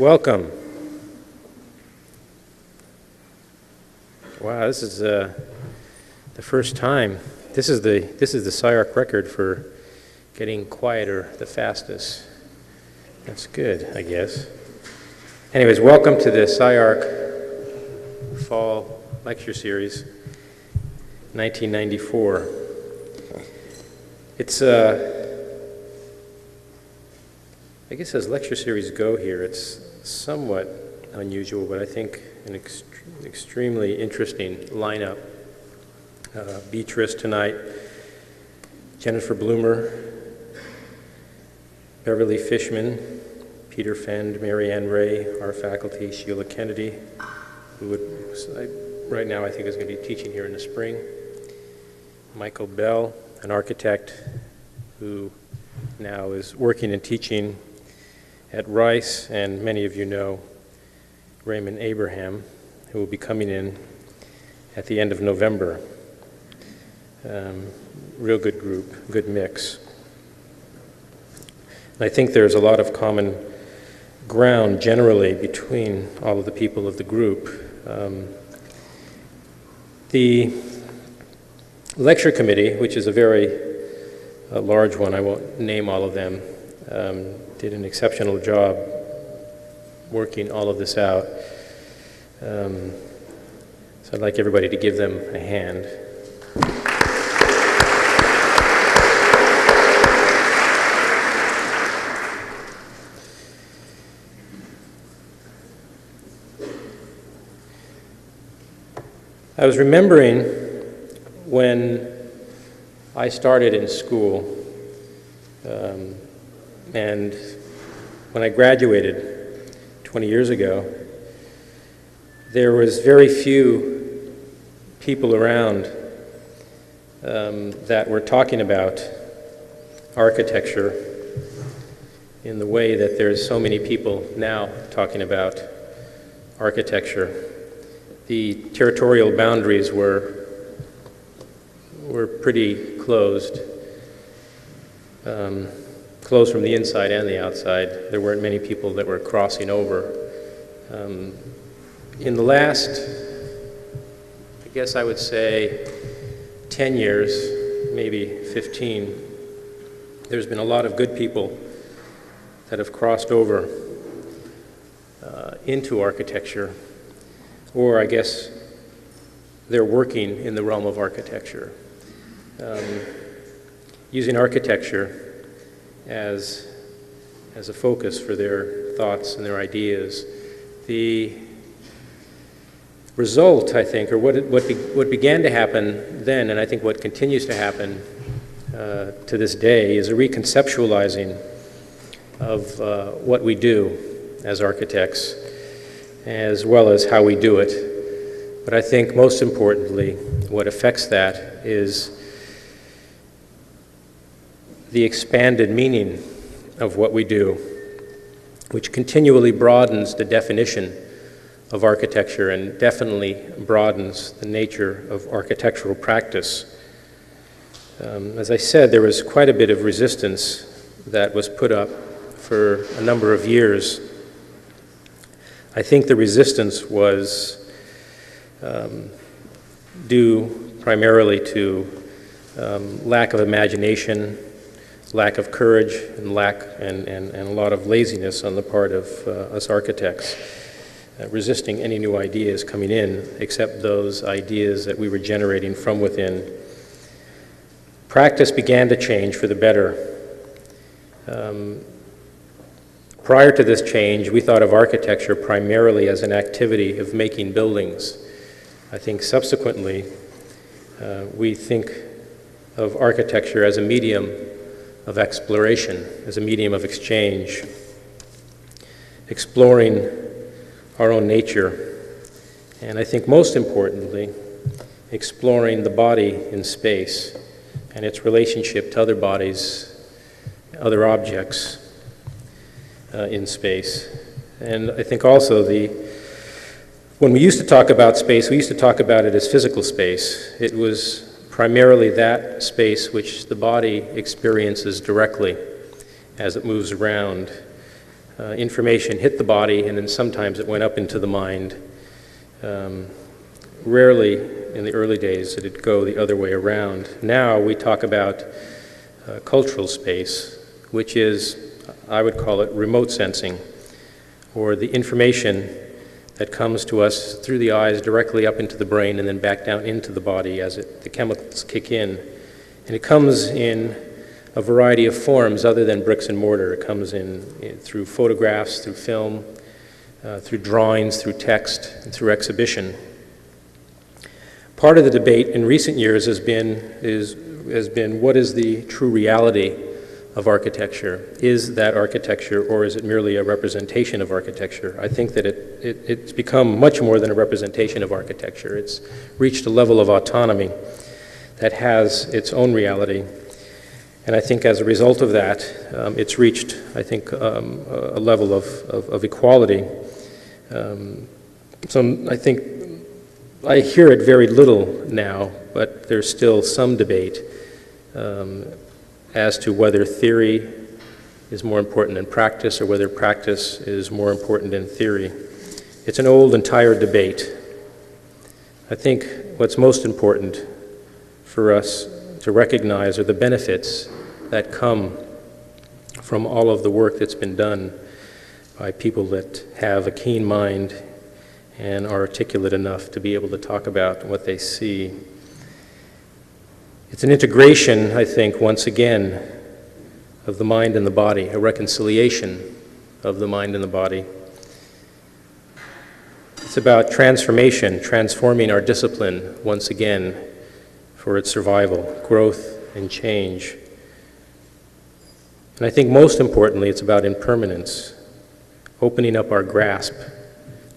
Welcome. Wow, this is the first time. This is the SCI-Arc record for getting quieter the fastest. That's good, I guess. Anyways, welcome to the SCI-Arc Fall Lecture Series, 1994. It's I guess as lecture series go here, it's somewhat unusual, but I think an extremely interesting lineup. Beatriz tonight, Jennifer Bloomer, Beverly Fishman, Peter Fend, Marianne Ray, our faculty, Sheila Kennedy, who right now I think is going to be teaching here in the spring, Michael Bell, an architect who now is working and teaching at Rice, and many of you know Raymond Abraham, who will be coming in at the end of November. Real good group, good mix. And I think there's a lot of common ground generally between all of the people of the group. The lecture committee, which is a very large one, I won't name all of them, did an exceptional job working all of this out. So I'd like everybody to give them a hand. I was remembering when I started in school, and when I graduated 20 years ago, there was very few people around that were talking about architecture in the way that there's so many people now talking about architecture. The territorial boundaries were pretty closed. Closed from the inside and the outside. There weren't many people that were crossing over. In the last, I guess I would say, 10 years, maybe 15, there's been a lot of good people that have crossed over into architecture, or I guess they're working in the realm of architecture, using architecture as a focus for their thoughts and their ideas. The result, I think, or what began to happen then, and I think what continues to happen to this day, is a reconceptualizing of what we do as architects, as well as how we do it. But I think most importantly, what affects that is the expanded meaning of what we do, which continually broadens the definition of architecture and definitely broadens the nature of architectural practice. As I said, there was quite a bit of resistance that was put up for a number of years. I think the resistance was due primarily to lack of imagination, lack of courage, and a lot of laziness on the part of us architects, resisting any new ideas coming in, except those ideas that we were generating from within. Practice began to change for the better. Prior to this change, we thought of architecture primarily as an activity of making buildings. I think subsequently, we think of architecture as a medium of exploration, as a medium of exchange, exploring our own nature, and I think most importantly, exploring the body in space and its relationship to other bodies, other objects in space. And I think also when we used to talk about space, we used to talk about it as physical space. It was primarily that space which the body experiences directly as it moves around. information hit the body, and then sometimes it went up into the mind. Rarely in the early days did it go the other way around. Now we talk about cultural space, which is, I would call it remote sensing, or the information that comes to us through the eyes directly up into the brain and then back down into the body as the chemicals kick in. And it comes in a variety of forms other than bricks and mortar. It comes in through photographs, through film, through drawings, through text, and through exhibition. Part of the debate in recent years has been what is the true reality of architecture? Is that architecture, or is it merely a representation of architecture? I think that it's become much more than a representation of architecture. It's reached a level of autonomy that has its own reality. And I think as a result of that, it's reached, I think, a level of equality. So I think I hear it very little now, but there's still some debate as to whether theory is more important than practice or whether practice is more important than theory. It's an old and tired debate. I think what's most important for us to recognize are the benefits that come from all of the work that's been done by people that have a keen mind and are articulate enough to be able to talk about what they see. It's an integration, I think, once again, of the mind and the body, a reconciliation of the mind and the body. It's about transformation, transforming our discipline once again for its survival, growth, and change. And I think most importantly, it's about impermanence, opening up our grasp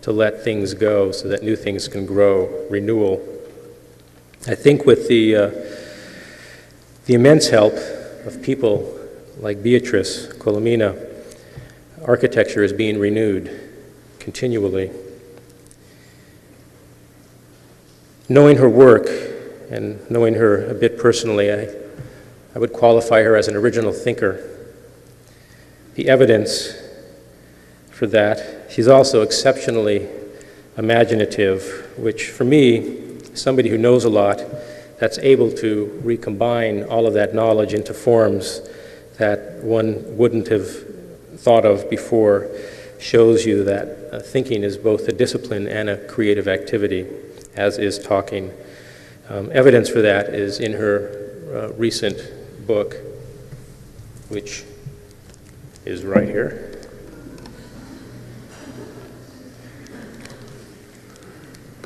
to let things go so that new things can grow, renewal. I think with the immense help of people like Beatriz Colomina, architecture is being renewed continually. Knowing her work and knowing her a bit personally, I would qualify her as an original thinker. The evidence for that, she's also exceptionally imaginative, which for me, somebody who knows a lot, that's able to recombine all of that knowledge into forms that one wouldn't have thought of before, shows you that thinking is both a discipline and a creative activity, as is talking. Evidence for that is in her recent book, which is right here.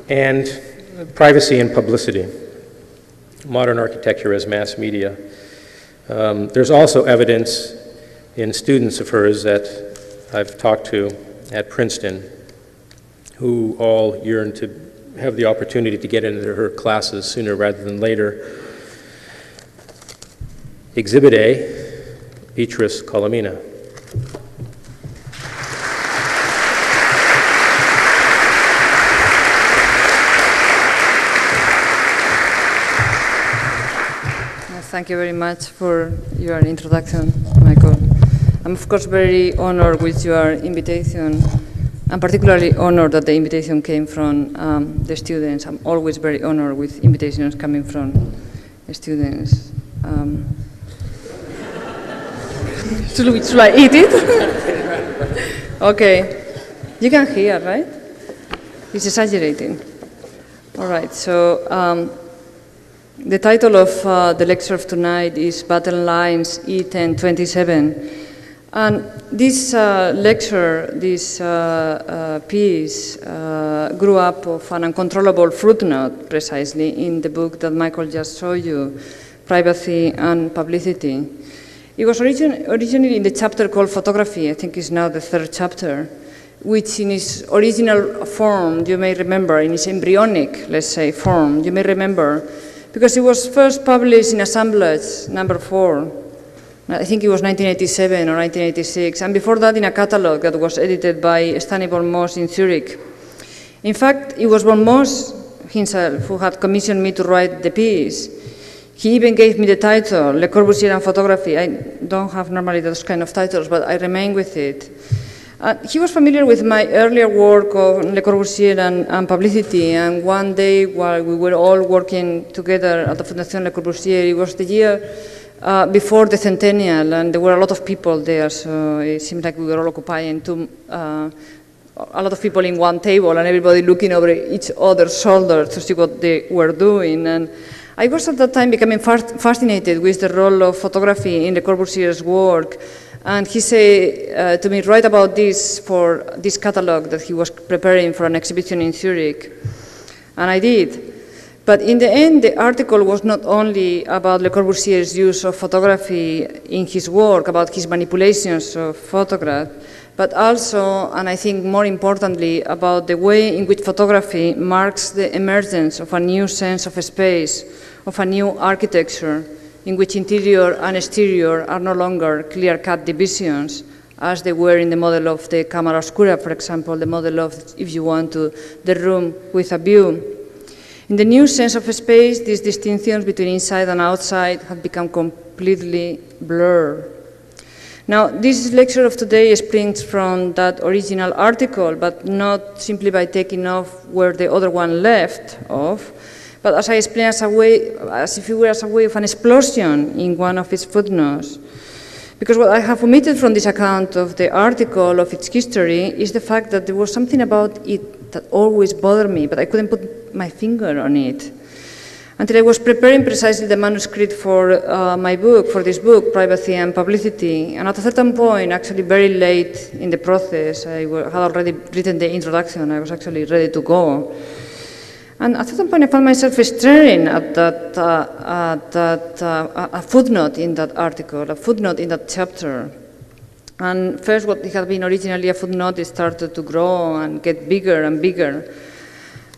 And Privacy and Publicity, Modern Architecture as Mass Media. There's also evidence in students of hers that I've talked to at Princeton who all yearn to have the opportunity to get into her classes sooner rather than later. Exhibit A, Beatriz Colomina. Thank you very much for your introduction, Michael. I'm of course very honored with your invitation. I'm particularly honored that the invitation came from the students. I'm always very honored with invitations coming from students. Should I eat it? Okay. You can hear, right? It's exaggerating. All right, so the title of the lecture of tonight is Battle Lines E1027. And this lecture, this piece, grew up of an uncontrollable footnote, precisely, in the book that Michael just showed you, Privacy and Publicity. It was originally in the chapter called Photography, I think it's now the third chapter, which in its original form, you may remember, in its embryonic, let's say, form, you may remember, because it was first published in Assemblage number 4. I think it was 1987 or 1986, and before that in a catalogue that was edited by Stanley von Moos in Zurich. In fact, it was von Moos himself who had commissioned me to write the piece. He even gave me the title, Le Corbusier and Photography. I don't have normally those kind of titles, but I remain with it. He was familiar with my earlier work on Le Corbusier and publicity, and one day while we were all working together at the Fondation Le Corbusier, it was the year before the centennial, and there were a lot of people there, so it seemed like we were all occupying a lot of people in one table and everybody looking over each other's shoulders to see what they were doing. And I was at that time becoming fascinated with the role of photography in Le Corbusier's work. And he said to me, write about this for this catalog that he was preparing for an exhibition in Zurich. And I did. But in the end, the article was not only about Le Corbusier's use of photography in his work, about his manipulations of photographs, but also, and I think more importantly, about the way in which photography marks the emergence of a new sense of space, of a new architecture, in which interior and exterior are no longer clear-cut divisions, as they were in the model of the Cámara Oscura, for example, the model of, if you want to, the room with a view. In the new sense of space, these distinctions between inside and outside have become completely blurred. Now, this lecture of today springs from that original article, but not simply by taking off where the other one left off, but as I explained, as if it were as a way of an explosion in one of its footnotes. Because what I have omitted from this account of the article, of its history, is the fact that there was something about it that always bothered me, but I couldn't put my finger on it. Until I was preparing precisely the manuscript for my book, for this book, Privacy and Publicity. And at a certain point, actually very late in the process, I had already written the introduction. I was actually ready to go. And at a certain point, I found myself staring at a footnote in that article, a footnote in that chapter. And first, what had been originally a footnote, it started to grow and get bigger and bigger,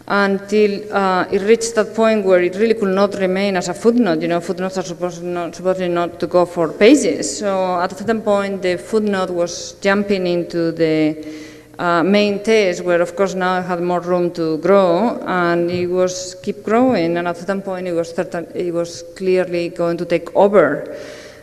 until it reached that point where it really could not remain as a footnote. You know, footnotes are supposedly not to go for pages. So at a certain point, the footnote was jumping into the main text, where of course now it had more room to grow, and it was keep growing. And at a certain point, it was clearly going to take over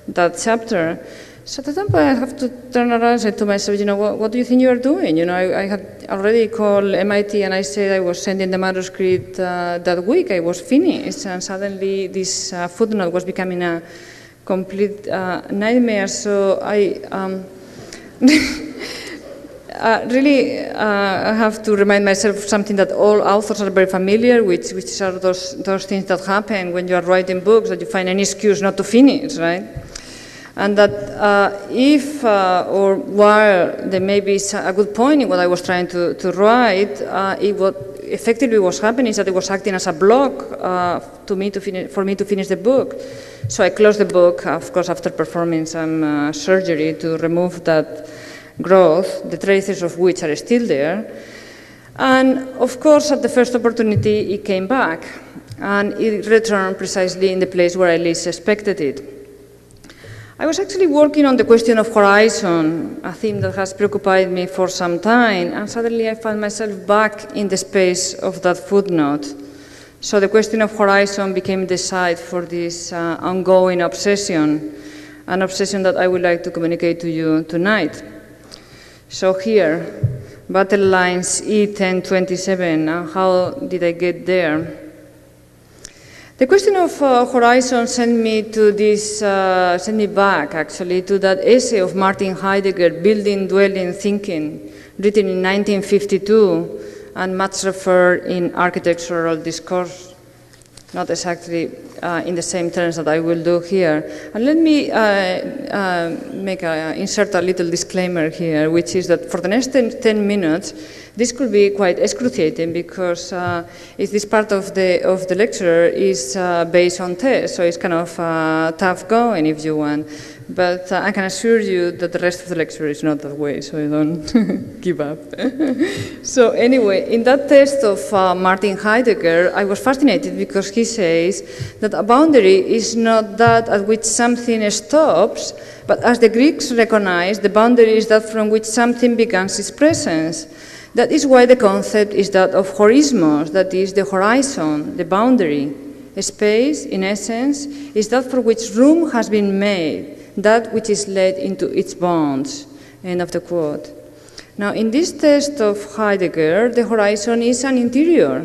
that chapter. So at the time, I have to turn around and say to myself, you know, what do you think you are doing? You know, I had already called MIT and I said I was sending the manuscript that week. I was finished, and suddenly this footnote was becoming a complete nightmare. So I really have to remind myself of something that all authors are very familiar with, which are those things that happen when you are writing books, that you find any excuse not to finish, right? And that if or while there may be a good point in what I was trying to write, what effectively was happening is that it was acting as a block for me to finish the book. So I closed the book, of course, after performing some surgery to remove that growth, the traces of which are still there. And of course, at the first opportunity, it came back, and it returned precisely in the place where I least expected it. I was actually working on the question of horizon, a theme that has preoccupied me for some time, and suddenly I found myself back in the space of that footnote. So the question of horizon became the site for this ongoing obsession, an obsession that I would like to communicate to you tonight. So here, battle lines E1027, and how did I get there? The question of horizon sent me back actually to that essay of Martin Heidegger, Building, Dwelling, Thinking, written in 1952 and much referred in architectural discourse, not exactly in the same terms that I will do here. And let me insert a little disclaimer here, which is that for the next 10 minutes, this could be quite excruciating because this part of the lecture is based on tests, so it's kind of tough going if you want. But I can assure you that the rest of the lecture is not that way, so you don't give up. So anyway, in that text of Martin Heidegger, I was fascinated because he says that a boundary is not that at which something stops, but as the Greeks recognized, the boundary is that from which something begins its presence. That is why the concept is that of horismos, that is the horizon, the boundary. A space, in essence, is that for which room has been made, that which is led into its bounds. End of the quote. Now, in this test of Heidegger, the horizon is an interior.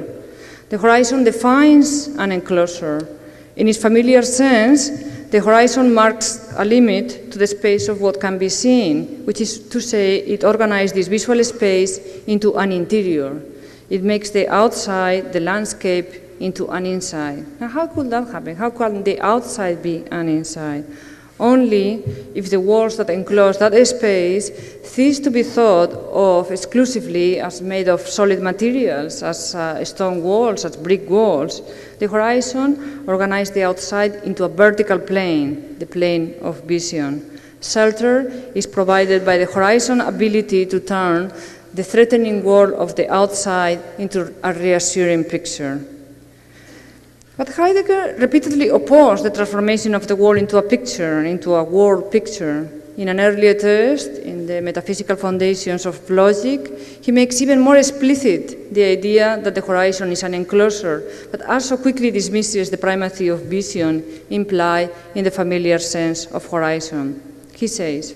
The horizon defines an enclosure. In its familiar sense, the horizon marks a limit to the space of what can be seen, which is to say, it organizes this visual space into an interior. It makes the outside, the landscape, into an inside. Now, how could that happen? How can the outside be an inside? Only if the walls that enclose that space cease to be thought of exclusively as made of solid materials, as stone walls, as brick walls. The horizon organizes the outside into a vertical plane, the plane of vision. Shelter is provided by the horizon ability to turn the threatening world of the outside into a reassuring picture. But Heidegger repeatedly opposed the transformation of the world into a picture, into a world picture. In an earlier text, in the Metaphysical Foundations of Logic, he makes even more explicit the idea that the horizon is an enclosure, but also quickly dismisses the primacy of vision implied in the familiar sense of horizon. He says,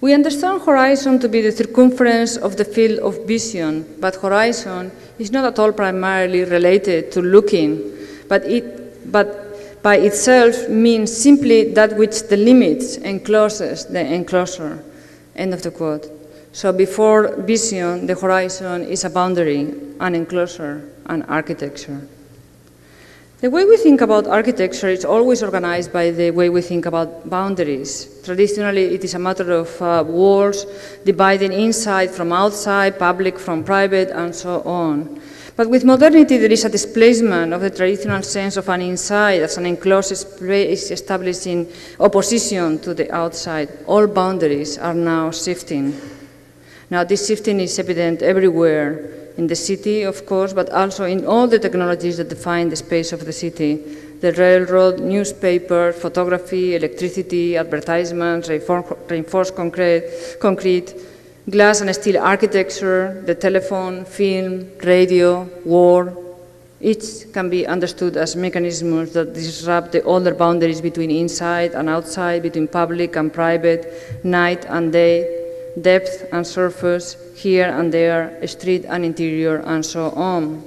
"We understand horizon to be the circumference of the field of vision, but horizon is not at all primarily related to looking, but by itself means simply that which delimits, encloses the enclosure." End of the quote. So before vision, the horizon is a boundary, an enclosure, an architecture. The way we think about architecture is always organized by the way we think about boundaries. Traditionally, it is a matter of walls dividing inside from outside, public from private, and so on. But with modernity, there is a displacement of the traditional sense of an inside as an enclosed space establishing opposition to the outside. All boundaries are now shifting. Now, this shifting is evident everywhere. In the city, of course, but also in all the technologies that define the space of the city. The railroad, newspaper, photography, electricity, advertisements, reinforced concrete, glass and steel architecture, the telephone, film, radio, war. Each can be understood as mechanisms that disrupt the older boundaries between inside and outside, between public and private, night and day, depth and surface, here and there, street and interior, and so on.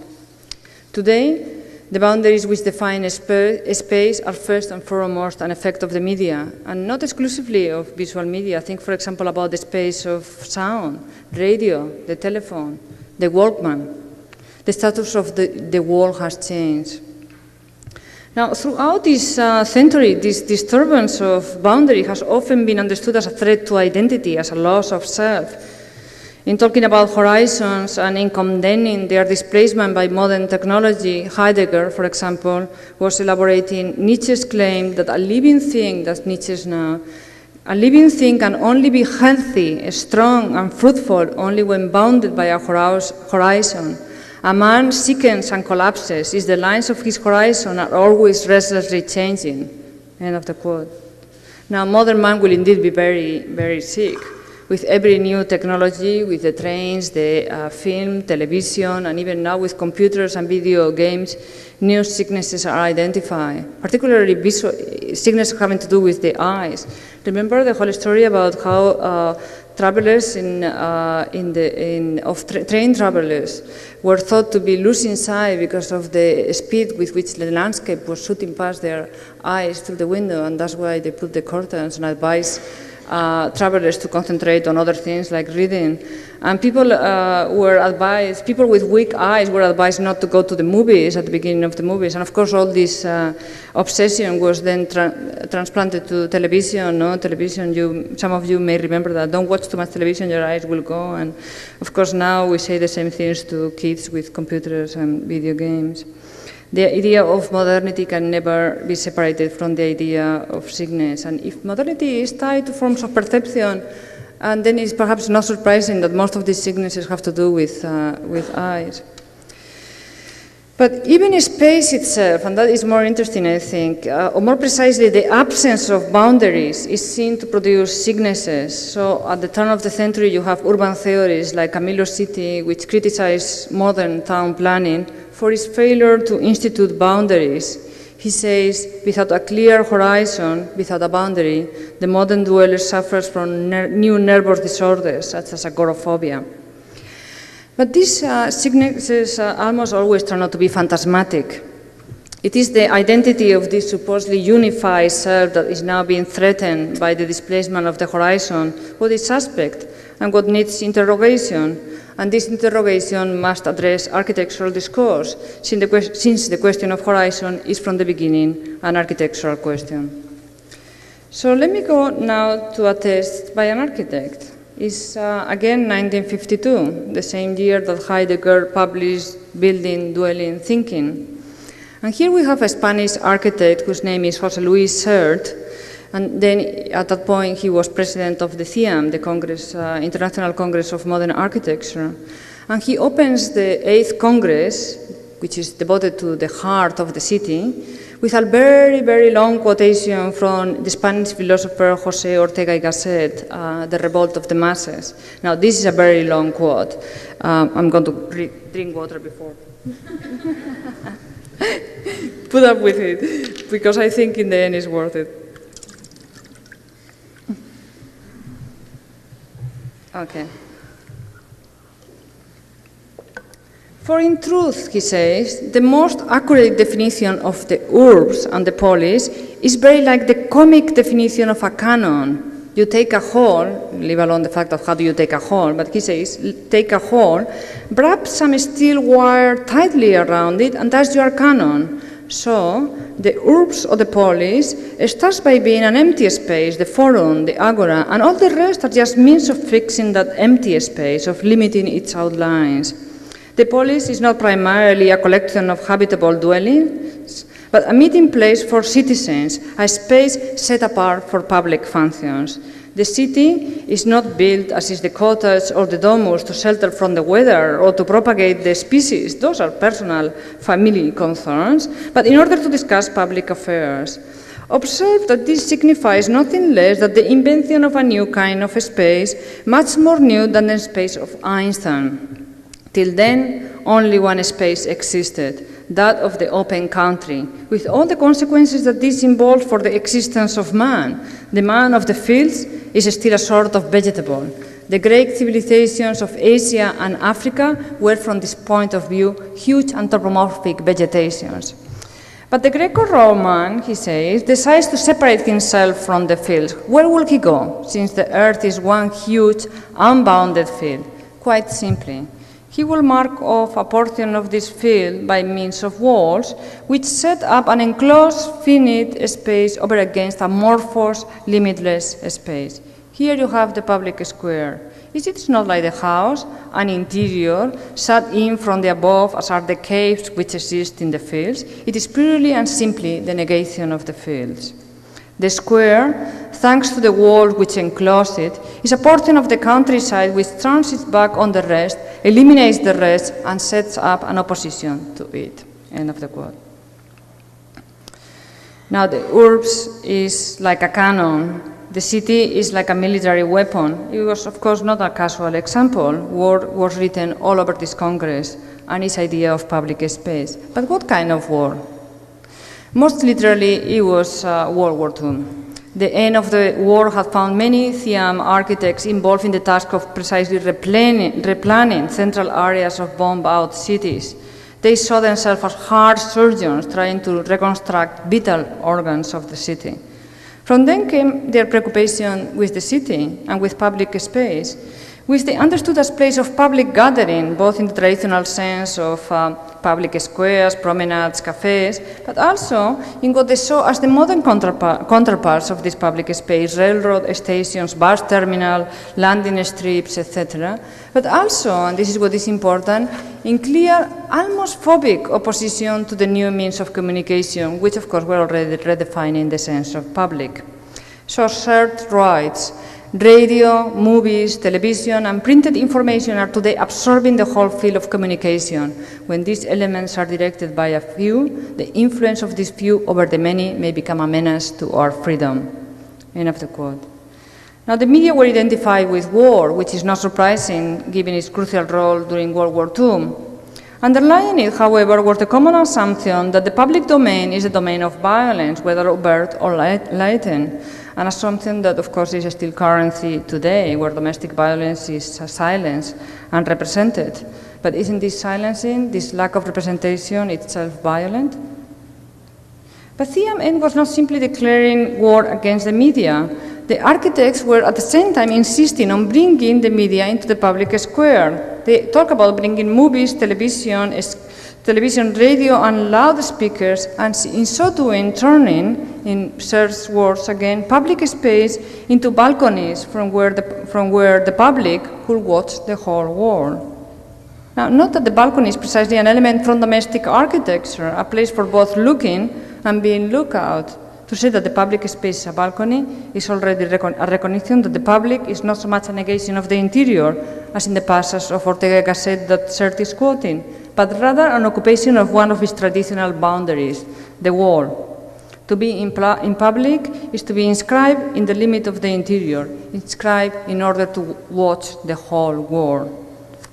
Today, the boundaries which define a space are first and foremost an effect of the media, and not exclusively of visual media. Think, for example, about the space of sound, radio, the telephone, the Walkman. The status of the world has changed. Now, throughout this century, this disturbance of boundary has often been understood as a threat to identity, as a loss of self. In talking about horizons and in condemning their displacement by modern technology, Heidegger, for example, was elaborating Nietzsche's claim that a living thing, that's Nietzsche's now, a living thing can only be healthy, strong, and fruitful only when bounded by a horizon. A man sickens and collapses if the lines of his horizon are always restlessly changing. End of the quote. Now, modern man will indeed be very, very sick. With every new technology, with the trains, the film, television, and even now with computers and video games, new sicknesses are identified, particularly sickness having to do with the eyes. Remember the whole story about how travelers train travelers were thought to be losing sight because of the speed with which the landscape was shooting past their eyes through the window, and that's why they put the curtains and advised travelers to concentrate on other things like reading. And people people with weak eyes were advised not to go to the movies at the beginning of the movies. And of course, all this obsession was then transplanted to television. No? Television, some of you may remember that. Don't watch too much television, your eyes will go. And of course, now we say the same things to kids with computers and video games. The idea of modernity can never be separated from the idea of sickness. And if modernity is tied to forms of perception, and then it's perhaps not surprising that most of these sicknesses have to do with eyes. But even space itself, and that is more interesting, I think, or more precisely, the absence of boundaries is seen to produce sicknesses. So at the turn of the century, you have urban theories like Camillo's City, which criticize modern town planning for its failure to institute boundaries. He says, without a clear horizon, without a boundary, the modern dweller suffers from new nervous disorders, such as agoraphobia. But these sicknesses almost always turn out to be phantasmatic. It is the identity of this supposedly unified self that is now being threatened by the displacement of the horizon, what is suspect and what needs interrogation. And this interrogation must address architectural discourse, since the question of horizon is from the beginning an architectural question. So let me go now to a test by an architect. It's again 1952, the same year that Heidegger published Building, Dwelling, Thinking. And here we have a Spanish architect whose name is José Luis Sert, and then at that point he was president of the CIAM, the Congress, International Congress of Modern Architecture. And he opens the 8th Congress, which is devoted to the heart of the city, with a very, very long quotation from the Spanish philosopher José Ortega y Gasset, The Revolt of the Masses. Now, this is a very long quote. I'm going to drink water before. Put up with it, because I think in the end it's worth it. Okay. For in truth, he says, the most accurate definition of the urbs and the polis is very like the comic definition of a canon. You take a whole, leave alone the fact of how do you take a whole, but he says, take a whole, wrap some steel wire tightly around it, and that's your canon. So, the urbs or the polis starts by being an empty space, the forum, the agora, and all the rest are just means of fixing that empty space, of limiting its outlines. The polis is not primarily a collection of habitable dwellings, but a meeting place for citizens, a space set apart for public functions. The city is not built as is the cottage or the domus to shelter from the weather or to propagate the species. Those are personal family concerns, but in order to discuss public affairs. Observe that this signifies nothing less than the invention of a new kind of space, much more new than the space of Einstein. Till then, only one space existed, that of the open country, with all the consequences that this involves for the existence of man. The man of the fields is still a sort of vegetable. The great civilizations of Asia and Africa were, from this point of view, huge anthropomorphic vegetations. But the Greco-Roman, he says, decides to separate himself from the fields. Where will he go, since the earth is one huge, unbounded field? Quite simply, he will mark off a portion of this field by means of walls, which set up an enclosed, finite space over against a amorphous, limitless space. Here you have the public square. Is it not like the house, an interior, shut in from the above as are the caves which exist in the fields? It is purely and simply the negation of the fields. The square, thanks to the wall which enclosed it, is a portion of the countryside which turns its back on the rest, eliminates the rest, and sets up an opposition to it. End of the quote. Now the urbs is like a cannon. The city is like a military weapon. It was, of course, not a casual example. War was written all over this Congress, and its idea of public space. But what kind of war? Most literally, it was World War II. The end of the war had found many CIAM architects involved in the task of precisely replanning central areas of bombed-out cities. They saw themselves as heart surgeons trying to reconstruct vital organs of the city. From them came their preoccupation with the city and with public space, which they understood as place of public gathering, both in the traditional sense of public squares, promenades, cafes, but also in what they saw as the modern counterparts of this public space, railroad stations, bus terminal, landing strips, etc. But also, and this is what is important, in clear, almost phobic opposition to the new means of communication, which of course were already redefining the sense of public. So Sert writes, radio, movies, television, and printed information are today absorbing the whole field of communication. When these elements are directed by a few, the influence of this few over the many may become a menace to our freedom. End of the quote. Now, the media were identified with war, which is not surprising given its crucial role during World War II. Underlying it, however, was the common assumption that the public domain is the domain of violence, whether overt or latent, an assumption that, of course, is still currency today, where domestic violence is silenced and represented. But isn't this silencing, this lack of representation itself violent? But CMN was not simply declaring war against the media. The architects were at the same time insisting on bringing the media into the public square. They talk about bringing movies, television, radio, and loudspeakers, and in so doing, turning, in Sert's words again, public space into balconies from where the public could watch the whole world. Now, note that the balcony is precisely an element from domestic architecture, a place for both looking and being looked out. To say that the public space is a balcony is already a recognition that the public is not so much a negation of the interior, as in the passage of Ortega Gasset that Sert is quoting, but rather an occupation of one of its traditional boundaries, the wall. To be in public is to be inscribed in the limit of the interior, inscribed in order to watch the whole world,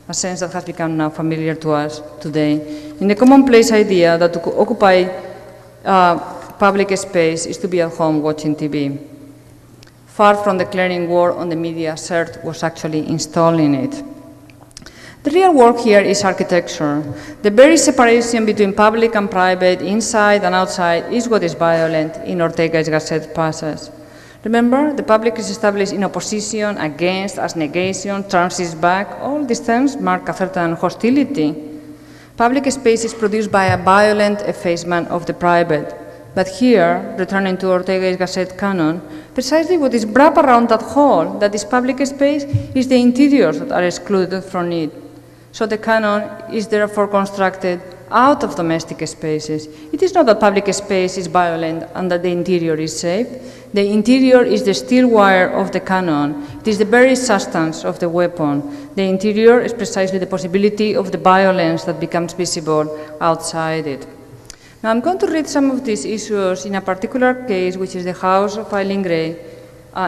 a sense that has become now familiar to us today, in the commonplace idea that to occupy public space is to be at home watching TV. Far from declaring war on the media, Sert was actually installing it. The real work here is architecture. The very separation between public and private, inside and outside, is what is violent in Ortega's Gasset passage. Remember, the public is established in opposition, against, as negation, turns its back. All these terms mark a certain hostility. Public space is produced by a violent effacement of the private. But here, returning to Ortega's Gasset canon, precisely what is wrapped around that whole, that is public space, is the interiors that are excluded from it. So the canon is therefore constructed out of domestic spaces. It is not that public space is violent and that the interior is safe. The interior is the steel wire of the canon. It is the very substance of the weapon. The interior is precisely the possibility of the violence that becomes visible outside it. Now I'm going to read some of these issues in a particular case, which is the house of Eileen Gray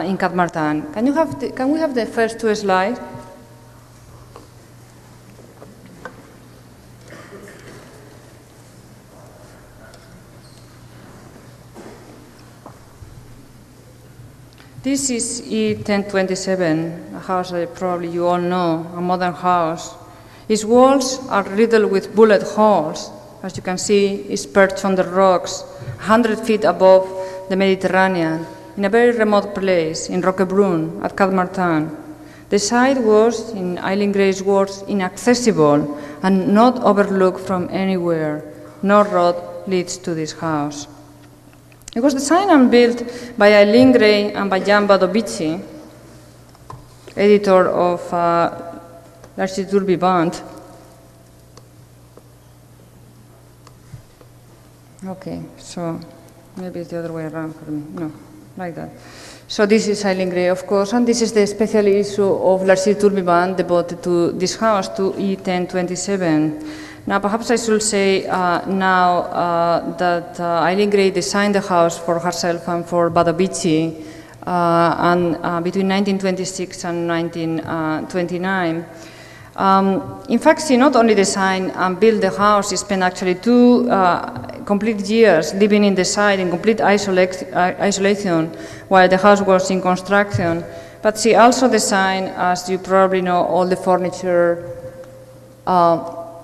in Cap-Martin. Can we have the first two slides? This is E1027, a house that probably you all know, a modern house. Its walls are riddled with bullet holes. As you can see, it's perched on the rocks, 100 feet above the Mediterranean, in a very remote place, in Roquebrune, at Cap-Martin. The site was, in Eileen Gray's words, inaccessible and not overlooked from anywhere. No road leads to this house. It was designed and built by Eileen Gray and by Jean Badovici, editor of L'Architecture Vivante. Okay, so maybe it's the other way around for me. No, like that. So this is Eileen Gray, of course, and this is the special issue of L'Architecture Vivante devoted to this house, to E1027. Now, perhaps I should say that Eileen Gray designed the house for herself and for Badovici between 1926 and 1929. In fact, she not only designed and built the house, she spent actually 2 complete years living in the site in complete isolation while the house was in construction. But she also designed, as you probably know, all the furniture.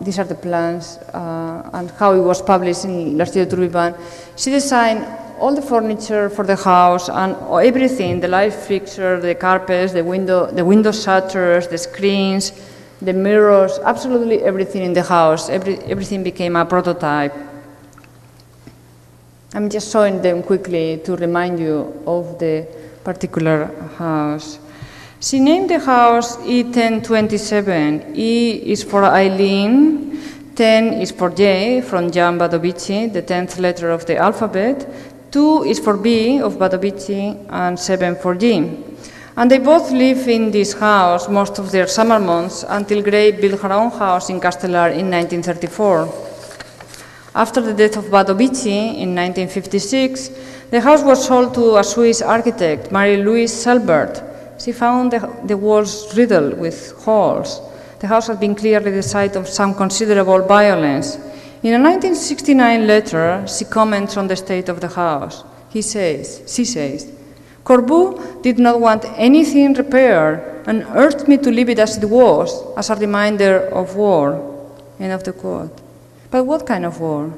These are the plans and how it was published in L'Architecture Vivante. She designed all the furniture for the house and everything, the light fixture, the carpets, the window shutters, the screens, the mirrors, absolutely everything in the house. Everything became a prototype. I'm just showing them quickly to remind you of the particular house. She named the house E1027. E is for Eileen, 10 is for J, from Jean Badovici, the 10th letter of the alphabet, 2 is for B, of Badovici, and 7 for G. And they both live in this house most of their summer months until Gray built her own house in Castellar in 1934. After the death of Badovici in 1956, the house was sold to a Swiss architect, Marie-Louise Selbert. She found the walls riddled with holes. the house had been clearly the site of some considerable violence. In a 1969 letter, she comments on the state of the house. She says, Corbu did not want anything repaired and urged me to leave it as it was, as a reminder of war. End of the quote. But what kind of war?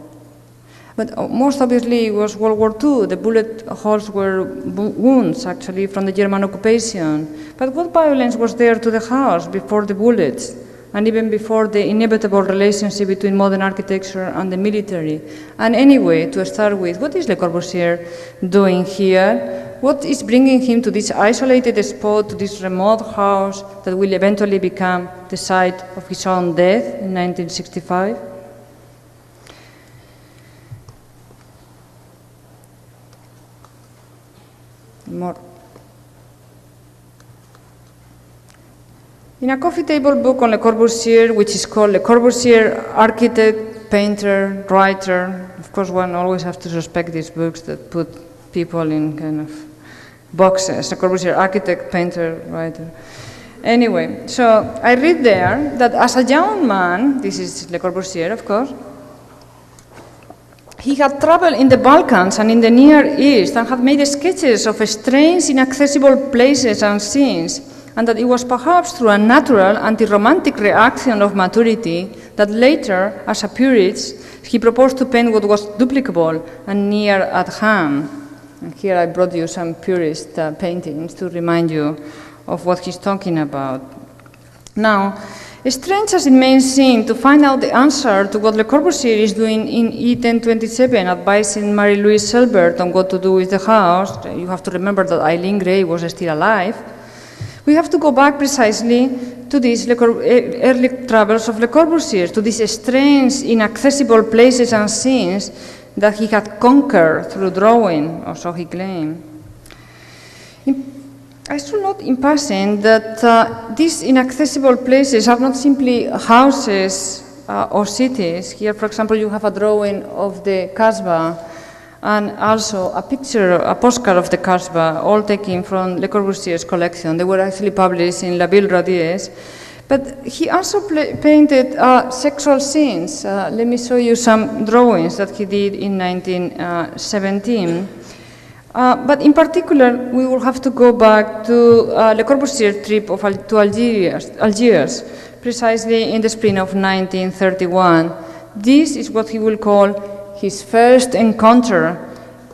But most obviously it was World War II. The bullet holes were wounds, actually, from the German occupation. But what violence was there to the house before the bullets, and even before the inevitable relationship between modern architecture and the military? And anyway, to start with, what is Le Corbusier doing here? What is bringing him to this isolated spot, to this remote house that will eventually become the site of his own death in 1965? More. In a coffee table book on Le Corbusier, which is called Le Corbusier, Architect, Painter, Writer, of course one always has to suspect these books that put people in kind of boxes. Le Corbusier, Architect, Painter, Writer. Anyway, so I read there that as a young man, this is Le Corbusier, of course, he had traveled in the Balkans and in the Near East and had made sketches of strange, inaccessible places and scenes, and that it was perhaps through a natural, anti-romantic reaction of maturity that later, as a purist, he proposed to paint what was duplicable and near at hand. And here I brought you some purist paintings to remind you of what he's talking about. Now, strange as it may seem to find out the answer to what Le Corbusier is doing in E1027, advising Marie-Louise Selbert on what to do with the house, you have to remember that Eileen Gray was still alive, we have to go back precisely to these early travels of Le Corbusier, to these strange, inaccessible places and scenes that he had conquered through drawing, or so he claimed. I should note in passing that these inaccessible places are not simply houses or cities. Here, for example, you have a drawing of the Kasbah and also a picture, a postcard of the Kasbah, all taken from Le Corbusier's collection. They were actually published in La Ville Radies. But he also painted sexual scenes. Let me show you some drawings that he did in 1917. But in particular, we will have to go back to Le Corbusier trip to Algiers, precisely in the spring of 1931. This is what he will call his first encounter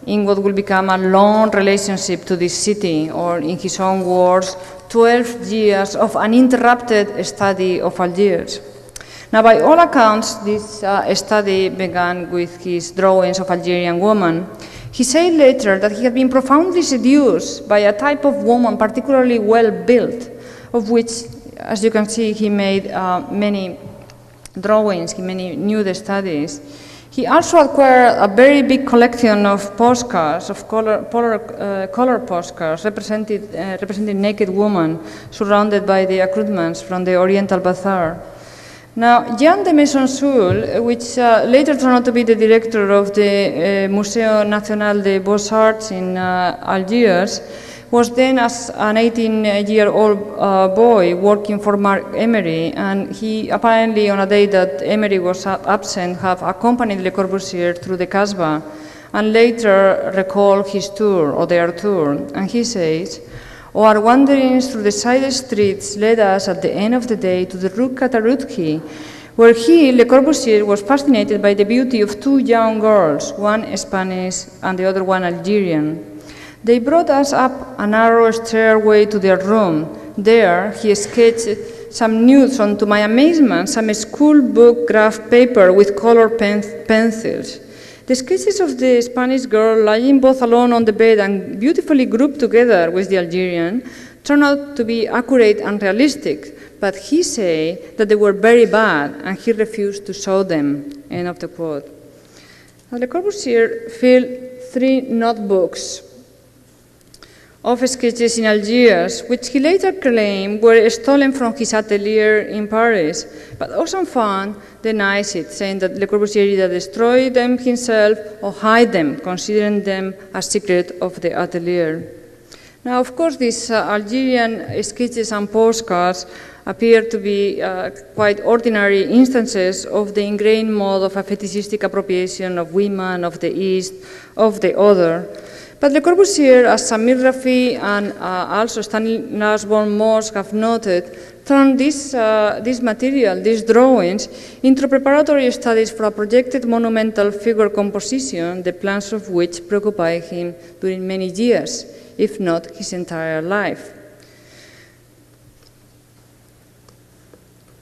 in what will become a long relationship to this city, or in his own words, 12 years of uninterrupted study of Algiers. Now, by all accounts, this study began with his drawings of Algerian women. He said later that he had been profoundly seduced by a type of woman particularly well-built, of which, as you can see, he made many drawings, he many nude studies. He also acquired a very big collection of postcards, of color postcards, representing naked women surrounded by the accoutrements from the Oriental Bazaar. Now, Jean de Maisonsul, which later turned out to be the director of the Museo Nacional de Beaux-Arts in Algiers, was then as an 18-year-old boy working for Marc Emery, and he apparently, on a day that Emery was absent, have accompanied Le Corbusier through the Kasbah, and later recalled his tour, or their tour, and he says, "Our wanderings through the side streets led us at the end of the day to the Rue Catarutki, where he, Le Corbusier, was fascinated by the beauty of two young girls, one Spanish and the other one Algerian. They brought us up a narrow stairway to their room. There, he sketched some nudes, and to my amazement, some school book graph paper with colored pencils. The sketches of the Spanish girl lying both alone on the bed and beautifully grouped together with the Algerian turned out to be accurate and realistic, but he said that they were very bad and he refused to show them." End of the quote. Le Corbusier filled 3 notebooks of sketches in Algiers, which he later claimed were stolen from his atelier in Paris, but Ozan Fan denies it, saying that Le Corbusier either destroyed them himself or hid them, considering them a secret of the atelier. Now, of course, these Algerian sketches and postcards appear to be quite ordinary instances of the ingrained mode of a fetishistic appropriation of women, of the East, of the other. But Le Corbusier, as Samir Rafi and also Stanislas von Moos have noted, turned this material, these drawings, into preparatory studies for a projected monumental figure composition, the plans of which preoccupied him during many years, if not his entire life.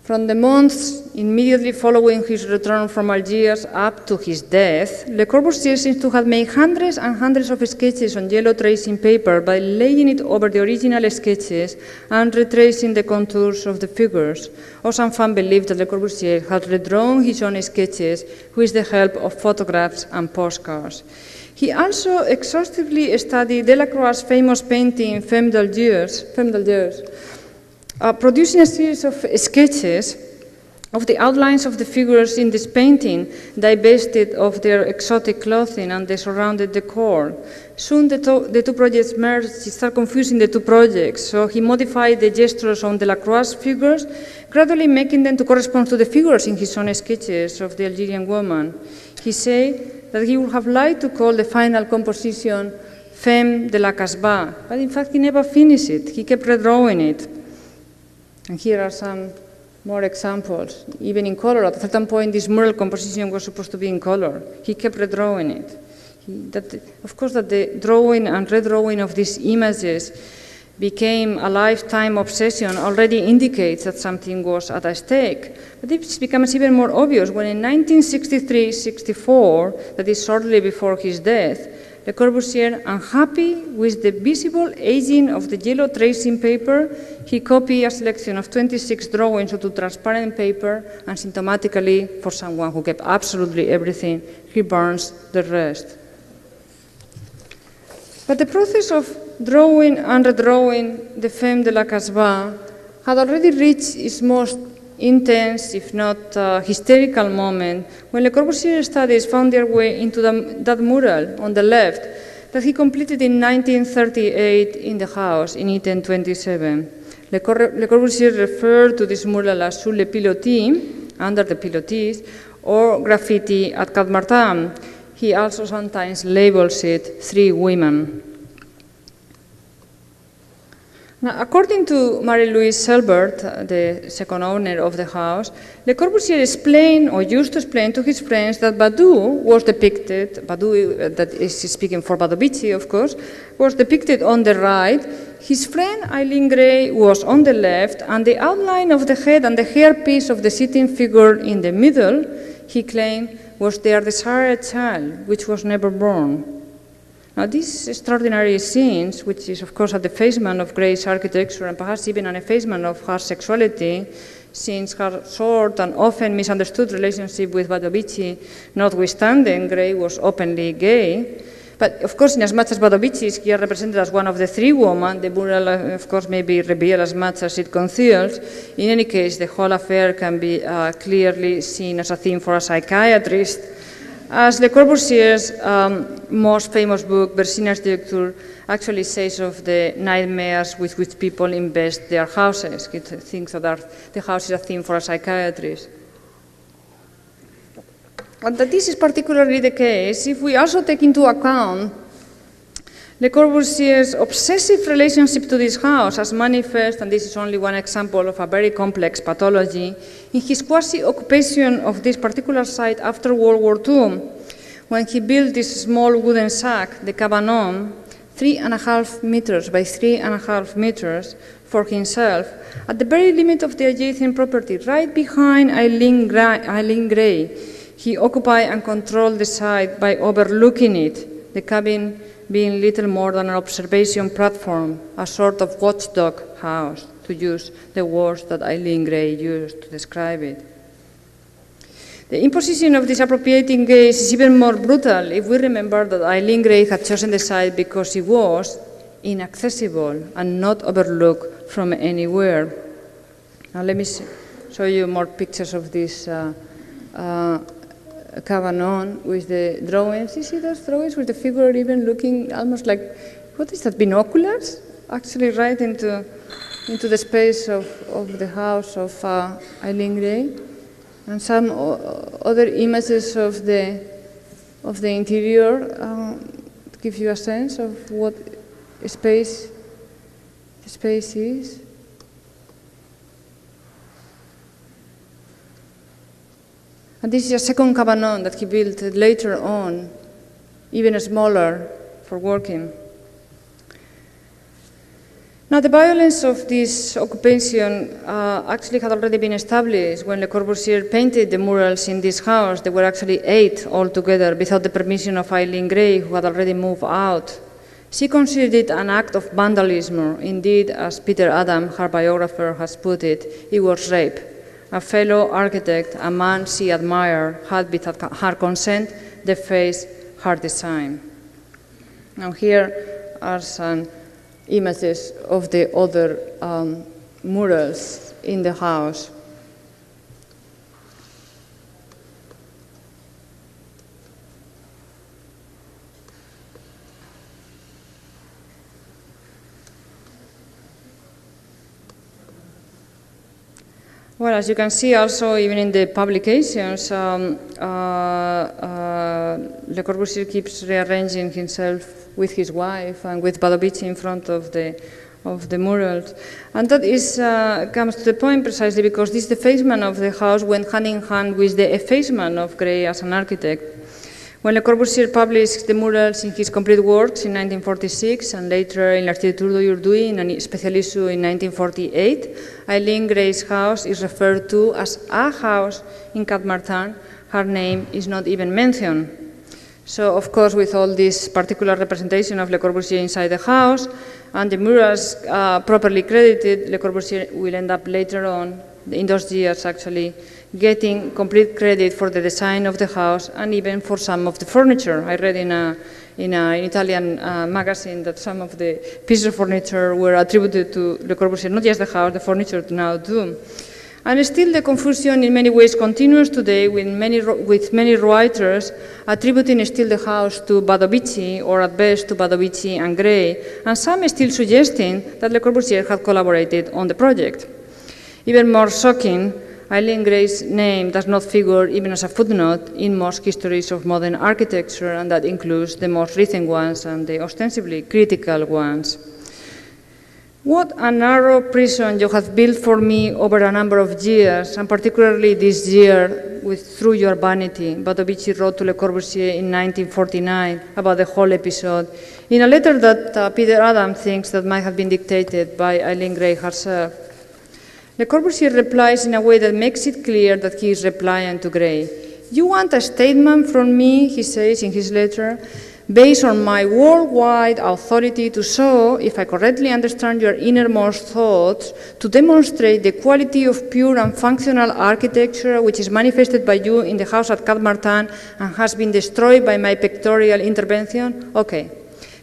From the months immediately following his return from Algiers up to his death, Le Corbusier seems to have made hundreds and hundreds of sketches on yellow tracing paper by laying it over the original sketches and retracing the contours of the figures. Or some fans believe that Le Corbusier had redrawn his own sketches with the help of photographs and postcards. He also exhaustively studied Delacroix's famous painting Femme d'Algiers, producing a series of sketches of the outlines of the figures in this painting, divested of their exotic clothing and the surrounding decor. Soon the two projects merged. He started confusing the two projects, so he modified the gestures on Delacroix's figures, gradually making them to correspond to the figures in his own sketches of the Algerian woman. He said that he would have liked to call the final composition Femme de la Casbah, but in fact he never finished it. He kept redrawing it. And here are some more examples, even in color. At a certain point, this mural composition was supposed to be in color. He kept redrawing it. Of course, that the drawing and redrawing of these images became a lifetime obsession already indicates that something was at stake. But it becomes even more obvious when in 1963-64, that is shortly before his death, Le Corbusier, unhappy with the visible aging of the yellow tracing paper, he copied a selection of 26 drawings onto transparent paper, and symptomatically, for someone who kept absolutely everything, he burns the rest. But the process of drawing and redrawing the Femme de la Casbah had already reached its most intense, if not hysterical moment, when Le Corbusier's studies found their way into that mural on the left that he completed in 1938 in the house in E1027. Le Corbusier referred to this mural as sous le pilotis, under the pilotis, or graffiti at Cap-Martin. He also sometimes labels it Three Women. Now, according to Marie-Louise Selbert, the second owner of the house, Le Corbusier explained, or used to explain to his friends, that Badu was depicted, Badu, that is speaking for Badovici, of course, was depicted on the right. His friend Eileen Gray was on the left, and the outline of the head and the hairpiece of the sitting figure in the middle, he claimed, was their desired child, which was never born. Now, these extraordinary scenes, which is, of course, a defacement of Gray's architecture and perhaps even an effacement of her sexuality, since her short and often misunderstood relationship with Badovici, notwithstanding Gray was openly gay. But, of course, in as much as Badovici is here represented as one of the three women, the mural, of course, may be revealed as much as it conceals. In any case, the whole affair can be clearly seen as a theme for a psychiatrist. As Le Corbusier's most famous book, Bersiner's Director, actually says of the nightmares with which people invest their houses. He thinks that the house is a theme for a psychiatrist. And that this is particularly the case if we also take into account Le Corbusier's obsessive relationship to this house as manifest, and this is only one example of a very complex pathology, in his quasi-occupation of this particular site after World War II, when he built this small wooden shack, the cabanon, 3.5 meters by 3.5 meters for himself, at the very limit of the adjacent property, right behind Eileen Gray. He occupied and controlled the site by overlooking it, the cabin being little more than an observation platform, a sort of watchdog house, to use the words that Eileen Gray used to describe it. The imposition of this appropriating gaze is even more brutal if we remember that Eileen Gray had chosen the site because it was inaccessible and not overlooked from anywhere. Now let me show you more pictures of this cabanon with the drawings. You see those drawings with the figure even looking almost like, what is that, binoculars? Actually right into into the space of the house of Eileen Gray, and some other images of the interior to give you a sense of what the space is. And this is a second cabanon that he built later on, even smaller for working. Now, the violence of this occupation actually had already been established when Le Corbusier painted the murals in this house. There were actually 8 altogether, without the permission of Eileen Gray, who had already moved out. She considered it an act of vandalism. Indeed, as Peter Adam, her biographer, has put it, it was rape. A fellow architect, a man she admired, had with her consent defaced her design. Now here are some images of the other murals in the house. Well, as you can see also, even in the publications, Le Corbusier keeps rearranging himself with his wife and with Badovici in front of the murals. And that is, comes to the point precisely because this defacement of the house went hand in hand with the effacement of Gray as an architect. When Le Corbusier published the murals in his complete works in 1946 and later in L'Architecture d'aujourd'hui in a special issue in 1948, Eileen Gray's house is referred to as a house in Cap-Martin. Her name is not even mentioned. So, of course, with all this particular representation of Le Corbusier inside the house and the murals properly credited, Le Corbusier will end up later on, in those years actually, getting complete credit for the design of the house and even for some of the furniture. I read in an Italian magazine that some of the pieces of furniture were attributed to Le Corbusier, not just the house, the furniture now too. And still the confusion in many ways continues today with many writers attributing still the house to Badovici, or at best to Badovici and Gray, and some still suggesting that Le Corbusier had collaborated on the project. Even more shocking, Eileen Gray's name does not figure even as a footnote in most histories of modern architecture, and that includes the most recent ones and the ostensibly critical ones. What a narrow prison you have built for me over a number of years, and particularly this year through your vanity, Badovici wrote to Le Corbusier in 1949 about the whole episode, in a letter that Peter Adam thinks that might have been dictated by Eileen Gray herself. Le Corbusier replies in a way that makes it clear that he is replying to Gray. You want a statement from me, he says in his letter, based on my worldwide authority to show, if I correctly understand your innermost thoughts, to demonstrate the quality of pure and functional architecture which is manifested by you in the house at Cap-Martin and has been destroyed by my pictorial intervention? Okay.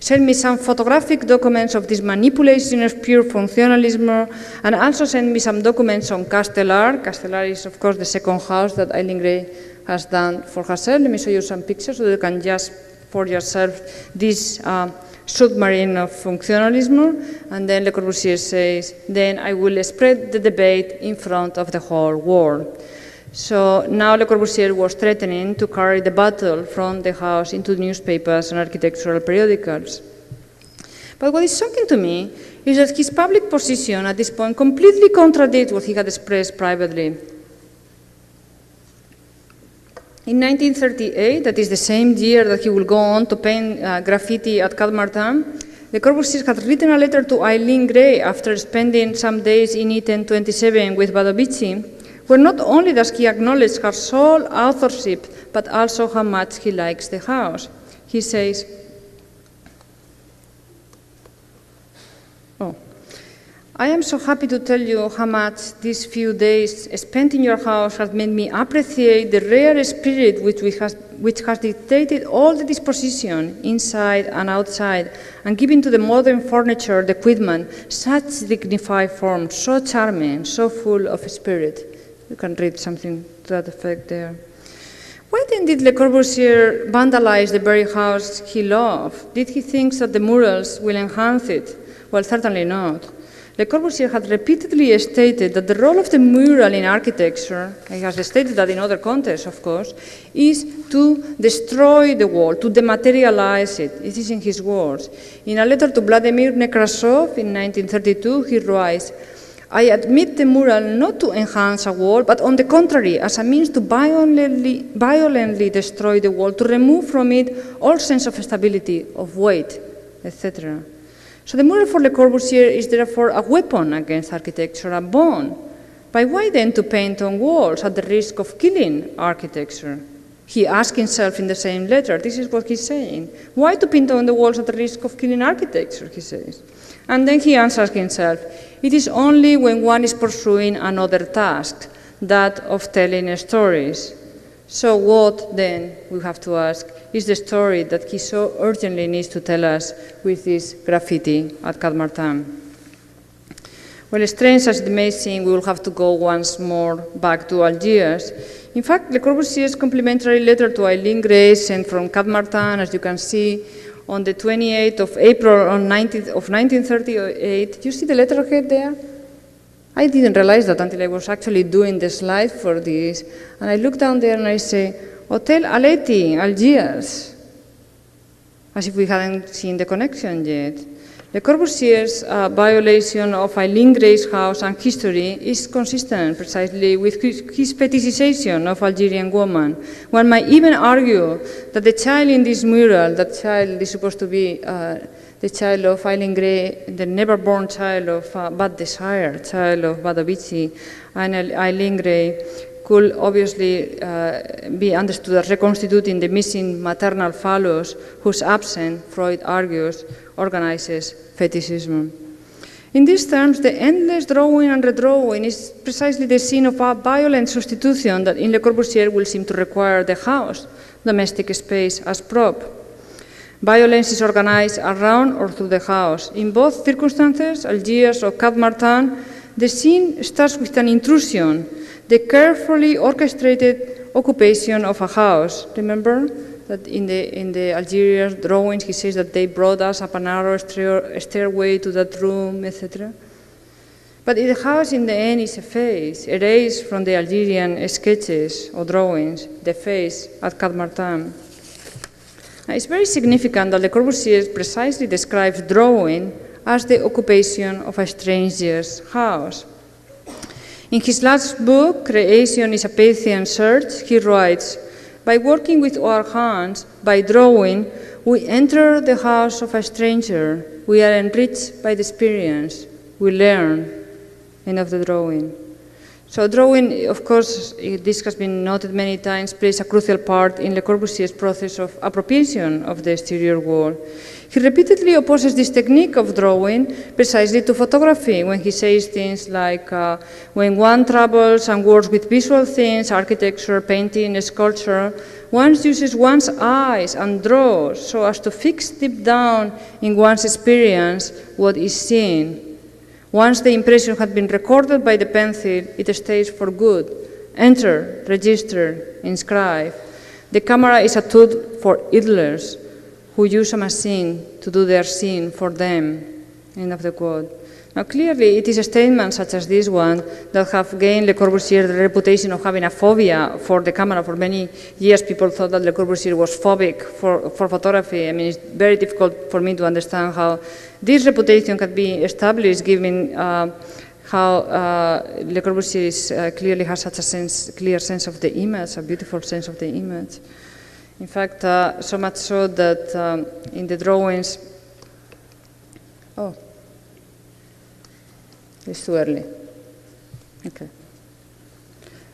Send me some photographic documents of this manipulation of pure functionalism, and also send me some documents on Castellar. Castellar is, of course, the second house that Eileen Gray has done for herself. Let me show you some pictures so you can just for yourself this submarine of functionalism. And then Le Corbusier says, then I will spread the debate in front of the whole world. So now Le Corbusier was threatening to carry the battle from the house into newspapers and architectural periodicals. But what is shocking to me is that his public position at this point completely contradicts what he had expressed privately. In 1938, that is the same year that he will go on to paint graffiti at Cap-Martin, Le Corbusier had written a letter to Eileen Gray after spending some days in E1027 with Badovici, where not only does he acknowledge her sole authorship, but also how much he likes the house. He says, I am so happy to tell you how much these few days spent in your house have made me appreciate the rare spirit which has dictated all the disposition inside and outside, and given to the modern furniture, the equipment, such dignified form, so charming, so full of spirit. You can read something to that effect there. Why then did Le Corbusier vandalize the very house he loved? Did he think that the murals will enhance it? Well, certainly not. Le Corbusier had repeatedly stated that the role of the mural in architecture, he has stated that in other contexts, of course, is to destroy the wall, to dematerialize it. It is in his words. In a letter to Vladimir Nekrasov in 1932, he writes, "I admit the mural not to enhance a wall, but on the contrary, as a means to violently destroy the wall, to remove from it all sense of stability, of weight, etc." So the mural for Le Corbusier is therefore a weapon against architecture, a bone. But why then to paint on walls at the risk of killing architecture? He asked himself in the same letter, this is what he's saying. Why to paint on the walls at the risk of killing architecture, he says. And then he answers himself, it is only when one is pursuing another task, that of telling stories. So what, then, we have to ask, is the story that he so urgently needs to tell us with this graffiti at Cap-Martin? Well, strange as it may seem, we will have to go once more back to Algiers. In fact, Le Corbusier's complimentary letter to Eileen Gray sent from Cap-Martin, as you can see, on the 28th of April of 1938. You see the letterhead there? I didn't realize that until I was actually doing the slide for this. And I look down there and I say, Hotel Aleti, Algiers, as if we hadn't seen the connection yet. Le Corbusier's violation of Eileen Gray's house and history is consistent precisely with his fetishization of Algerian women. One might even argue that the child in this mural, that child is supposed to be the child of Eileen Gray, the never-born child of Bad Desire, child of Badovici, and Eileen Gray, could obviously be understood as reconstituting the missing maternal phallus whose absence, Freud argues, organizes fetishism. In these terms, the endless drawing and redrawing is precisely the scene of a violent substitution that in Le Corbusier will seem to require the house, domestic space, as prop. Violence is organized around or through the house. In both circumstances, Algiers or Cap-Martin, the scene starts with an intrusion, the carefully orchestrated occupation of a house. Remember that in the Algerian drawings, he says that they brought us up a narrow stairway to that room, etc. But the house in the end is a face, erased from the Algerian sketches or drawings, the face at Cap-Martin. Now, it's very significant that Le Corbusier precisely describes drawing as the occupation of a stranger's house. In his last book, Creation is a Patient Search, he writes, by working with our hands, by drawing, we enter the house of a stranger. We are enriched by the experience. We learn. End of the drawing. So drawing, of course, this has been noted many times, plays a crucial part in Le Corbusier's process of appropriation of the exterior wall. He repeatedly opposes this technique of drawing precisely to photography when he says things like, when one travels and works with visual things, architecture, painting, sculpture, one uses one's eyes and draws so as to fix deep down in one's experience what is seen. Once the impression had been recorded by the pencil, it stays for good. Enter, register, inscribe. The camera is a tool for idlers who use a machine to do their scene for them. End of the quote. Now, clearly, it is a statement such as this one that have gained Le Corbusier the reputation of having a phobia for the camera. For many years, people thought that Le Corbusier was phobic for photography. I mean, it's very difficult for me to understand how this reputation can be established, given how Le Corbusier clearly has such a clear sense of the image, a beautiful sense of the image. In fact, so much so that in the drawings, it's too early. Okay.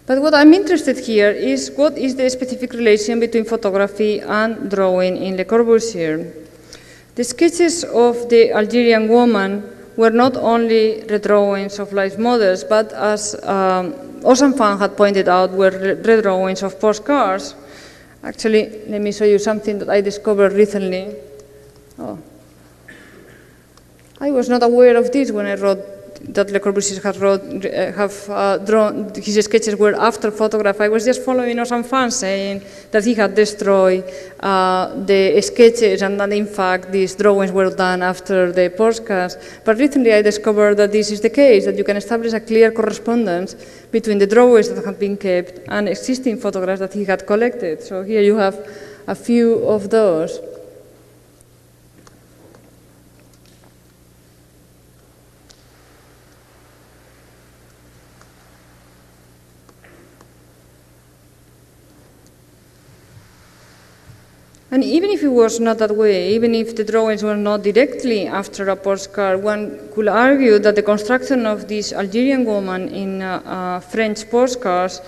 But what I'm interested here is what is the specific relation between photography and drawing in Le Corbusier. The sketches of the Algerian woman were not only redrawings of life models, but as Osanfan had pointed out, were redrawings of postcards. Actually, let me show you something that I discovered recently. I was not aware of this when I wrote that Le Corbusier have drawn, his sketches were after photograph. I was just following some fans saying that he had destroyed the sketches and that in fact these drawings were done after the postcards. But recently I discovered that this is the case, that you can establish a clear correspondence between the drawings that have been kept and existing photographs that he had collected. So here you have a few of those. And even if it was not that way, even if the drawings were not directly after a postcard, one could argue that the construction of this Algerian woman in French postcards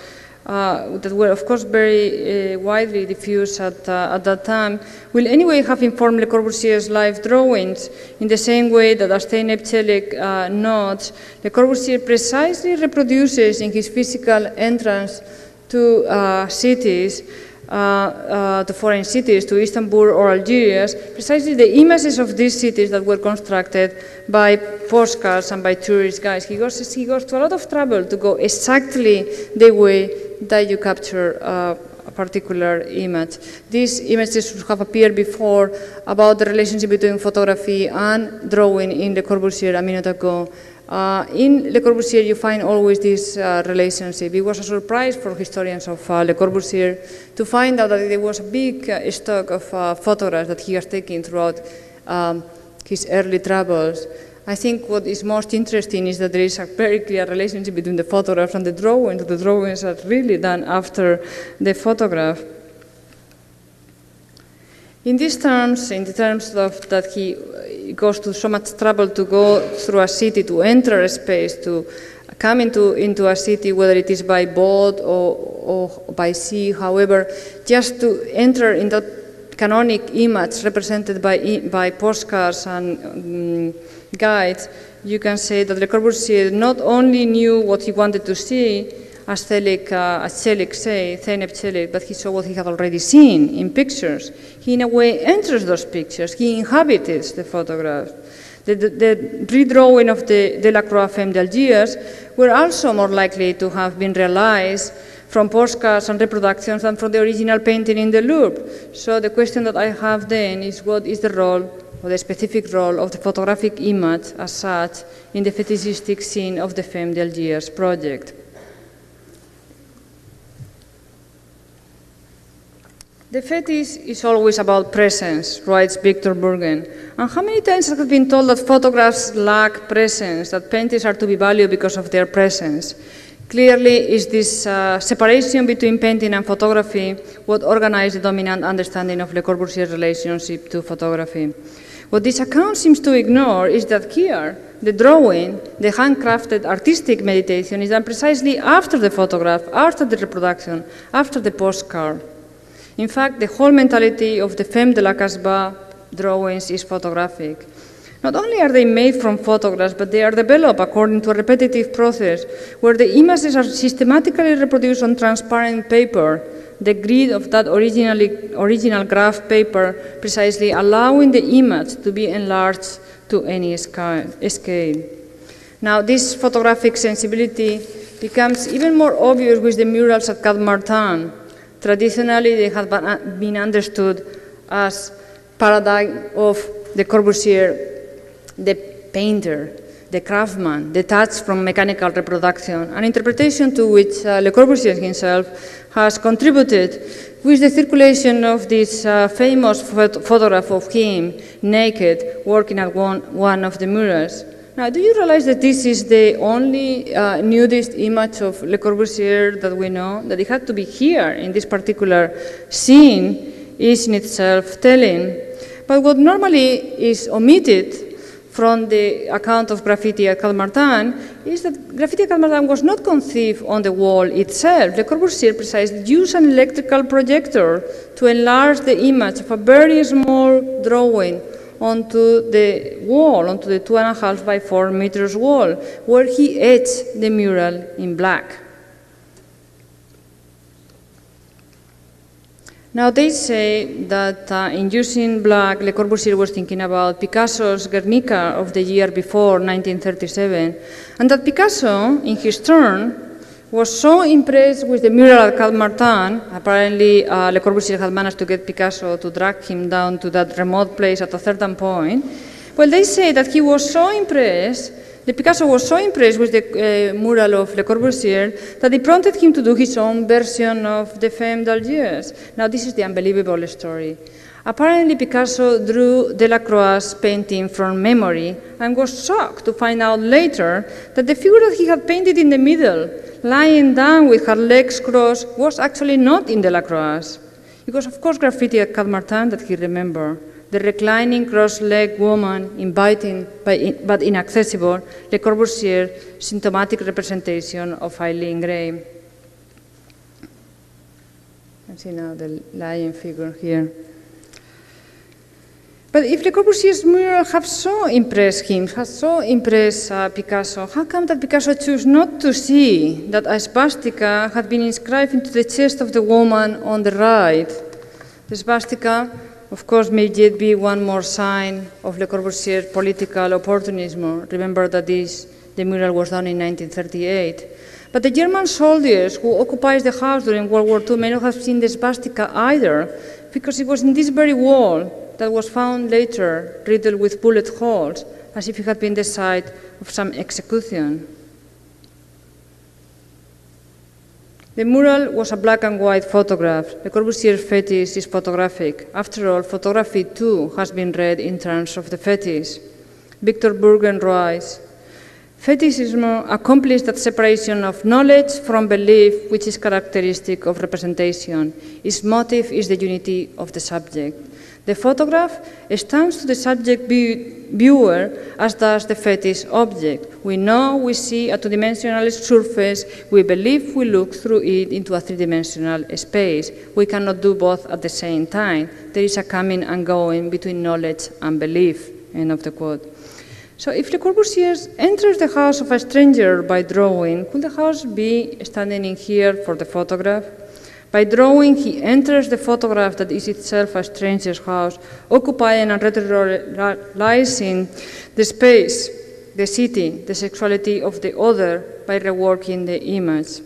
that were of course very widely diffused at that time, will anyway have informed Le Corbusier's live drawings in the same way that, as Zeynep Çelik notes, Le Corbusier precisely reproduces in his physical entrance to cities, to foreign cities, to Istanbul or Algiers, precisely the images of these cities that were constructed by postcards and by tourist guides. He goes to a lot of trouble to go exactly the way that you capture a particular image. These images have appeared before about the relationship between photography and drawing in Le Corbusier a minute ago. In Le Corbusier, you find always this relationship. It was a surprise for historians of Le Corbusier to find out that there was a big stock of photographs that he has taken throughout his early travels. I think what is most interesting is that there is a very clear relationship between the photographs and the drawings. The drawings are really done after the photograph. In these terms, in the terms of that he goes to so much trouble to go through a city, to enter a space, to come into a city, whether it is by boat or by sea, however, just to enter in that canonic image represented by postcards and guides, you can say that Le Corbusier not only knew what he wanted to see, as Zeynep Çelik, but he saw what he had already seen in pictures. He, in a way, enters those pictures. He inhabits the photographs. The redrawing of the Delacroix Femme d'Algiers were also more likely to have been realized from postcards and reproductions than from the original painting in the Louvre. So the question that I have then is, what is the role, or the specific role, of the photographic image as such in the fetishistic scene of the Femme d'Algiers project? The fetish is always about presence, writes Victor Burgen. And how many times have been told that photographs lack presence, that paintings are to be valued because of their presence? Clearly, is this separation between painting and photography what organized the dominant understanding of Le Corbusier's relationship to photography. What this account seems to ignore is that here, the drawing, the handcrafted artistic meditation, is done precisely after the photograph, after the reproduction, after the postcard. In fact, the whole mentality of the Femme de la Casbah drawings is photographic. Not only are they made from photographs, but they are developed according to a repetitive process where the images are systematically reproduced on transparent paper, the grid of that original graph paper precisely allowing the image to be enlarged to any scale. Now, this photographic sensibility becomes even more obvious with the murals at Cap-Martin. Traditionally, they have been understood as paradigm of the Corbusier, the painter, the craftsman, detached from mechanical reproduction, an interpretation to which Le Corbusier himself has contributed with the circulation of this famous photograph of him naked working at one of the murals. Now, do you realize that this is the only nudist image of Le Corbusier that we know? That it had to be here in this particular scene is in itself telling. But what normally is omitted from the account of graffiti at Cap-Martin is that graffiti at Cap-Martin was not conceived on the wall itself. Le Corbusier precisely used an electrical projector to enlarge the image of a very small drawing onto the wall, onto the 2.5 by 4 meters wall, where he etched the mural in black. Now they say that in using black, Le Corbusier was thinking about Picasso's Guernica of the year before, 1937, and that Picasso, in his turn, was so impressed with the mural at Cap-Martin. Apparently, Le Corbusier had managed to get Picasso to drag him down to that remote place at a certain point. Well, they say that he was so impressed, that Picasso was so impressed with the mural of Le Corbusier that it prompted him to do his own version of the Femme d'Algiers. Now, this is the unbelievable story. Apparently, Picasso drew Delacroix's painting from memory and was shocked to find out later that the figure that he had painted in the middle, lying down with her legs crossed, was actually not in Delacroix. It was, of course, graffiti at Cap-Martin that he remembered. The reclining cross-legged woman, inviting but inaccessible, Le Corbusier, symptomatic representation of Eileen Gray. You can see now the lying figure here. But if Le Corbusier's mural have so impressed him, has so impressed Picasso, how come that Picasso chose not to see that a swastika had been inscribed into the chest of the woman on the right? The swastika, of course, may yet be one more sign of Le Corbusier's political opportunism. Remember that the mural was done in 1938. But the German soldiers who occupied the house during World War II may not have seen the swastika either, because it was in this very wall that was found later riddled with bullet holes, as if it had been the site of some execution. The mural was a black and white photograph. Le Corbusier's fetish is photographic. After all, photography too has been read in terms of the fetish. Victor Burgen writes, fetishism accomplished that separation of knowledge from belief which is characteristic of representation. Its motive is the unity of the subject. The photograph stands to the subject viewer as does the fetish object. We know we see a two-dimensional surface, we believe we look through it into a three-dimensional space. We cannot do both at the same time. There is a coming and going between knowledge and belief. End of the quote. So if Le Corbusier enters the house of a stranger by drawing, could the house be standing in here for the photograph? By drawing, he enters the photograph that is itself a stranger's house, occupying and ritualizing the space, the city, the sexuality of the other by reworking the image.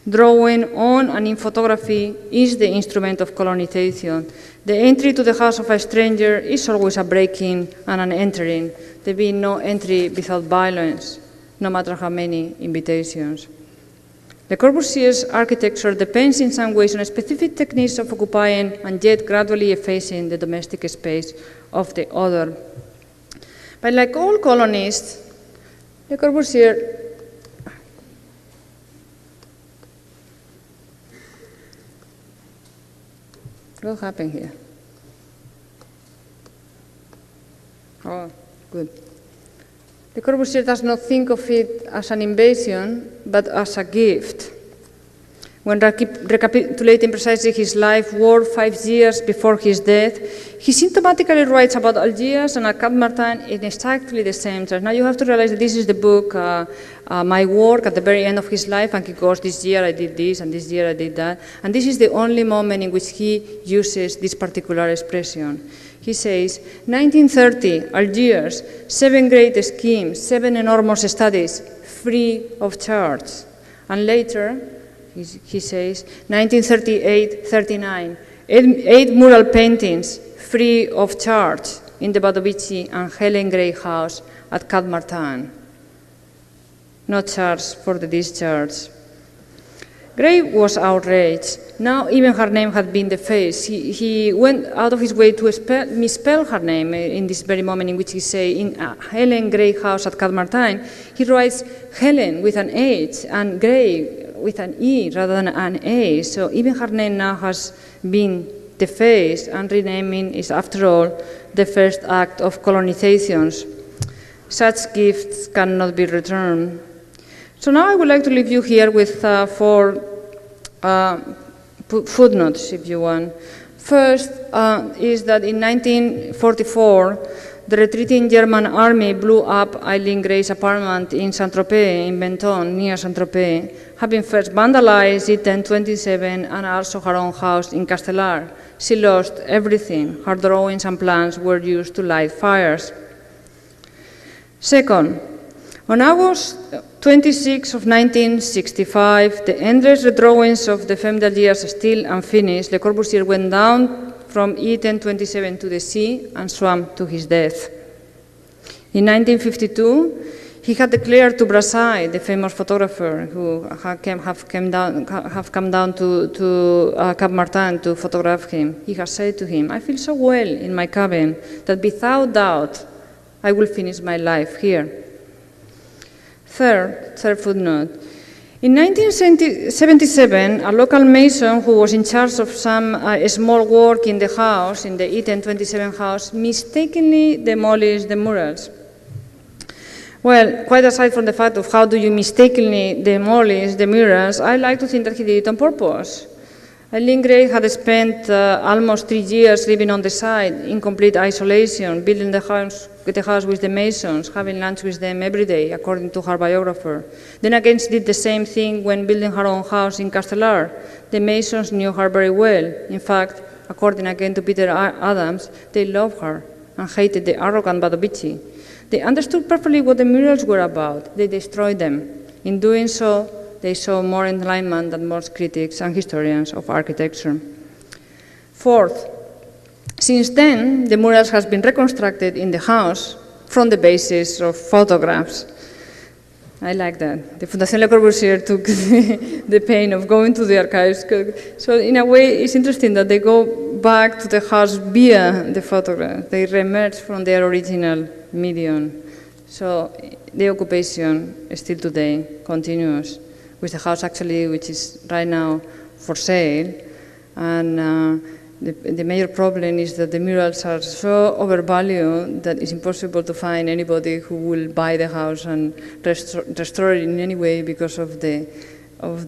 Drawing on and in photography is the instrument of colonization. The entry to the house of a stranger is always a breaking and an entering. There being no entry without violence, no matter how many invitations. Le Corbusier's architecture depends in some ways on specific techniques of occupying and yet gradually effacing the domestic space of the other. But like all colonists, Le Corbusier what happened here? Oh, good. Le Corbusier does not think of it as an invasion, but as a gift. When recapitulating precisely his life work 5 years before his death, he symptomatically writes about Algiers and Cap-Martin in exactly the same terms. Now you have to realize that this is the book, my work at the very end of his life, and he goes, this year I did this, and this year I did that. And this is the only moment in which he uses this particular expression. He says, 1930, Algiers, 7 great schemes, 7 enormous studies, free of charge. And later, he says, 1938-39, 8 mural paintings, free of charge, in the Badovici and Eileen Gray house at Cap-Martin. No charge for the discharge. Gray was outraged. Now even her name had been defaced. He went out of his way to misspell her name in this very moment in which he says, in Eileen Gray house at Cap-Martin, he writes Helen with an H and Gray with an E rather than an A. So even her name now has been defaced, and renaming is, after all, the first act of colonizations. Such gifts cannot be returned. So now I would like to leave you here with 4 footnotes, if you want. First is that in 1944, the retreating German army blew up Eileen Gray's apartment in Saint-Tropez, in Menton, near Saint-Tropez, having first vandalized E1027 and also her own house in Castellar. She lost everything. Her drawings and plans were used to light fires. Second, on August 26 of 1965, the endless redrawings of the Femme d'Algiers still unfinished, Le Corbusier went down from E1027 to the sea and swam to his death. In 1952, he had declared to Brassai, the famous photographer who have come down to Cap-Martin to photograph him, he has said to him, "I feel so well in my cabin that without doubt I will finish my life here." Third footnote. In 1977, a local mason who was in charge of some small work in the house, in the E1027 house, mistakenly demolished the murals. Well, quite aside from the fact of how do you mistakenly demolish the murals, I like to think that he did it on purpose. Eileen Gray had spent almost 3 years living on the site in complete isolation, building the house with the masons, having lunch with them every day, according to her biographer. Then again, she did the same thing when building her own house in Castellar. The masons knew her very well. In fact, according again to Peter Adams, they loved her and hated the arrogant Badovici. They understood perfectly what the murals were about. They destroyed them. In doing so, they saw more enlightenment than most critics and historians of architecture. Fourth, since then, the murals has been reconstructed in the house from the basis of photographs. I like that. The Fundación Le Corbusier took the pain of going to the archives. So in a way, it's interesting that they go back to the house via the photograph. They re-emerge from their original medium. So the occupation still today continues, with the house actually, which is right now for sale. And the major problem is that the murals are so overvalued that it's impossible to find anybody who will buy the house and restore it in any way because of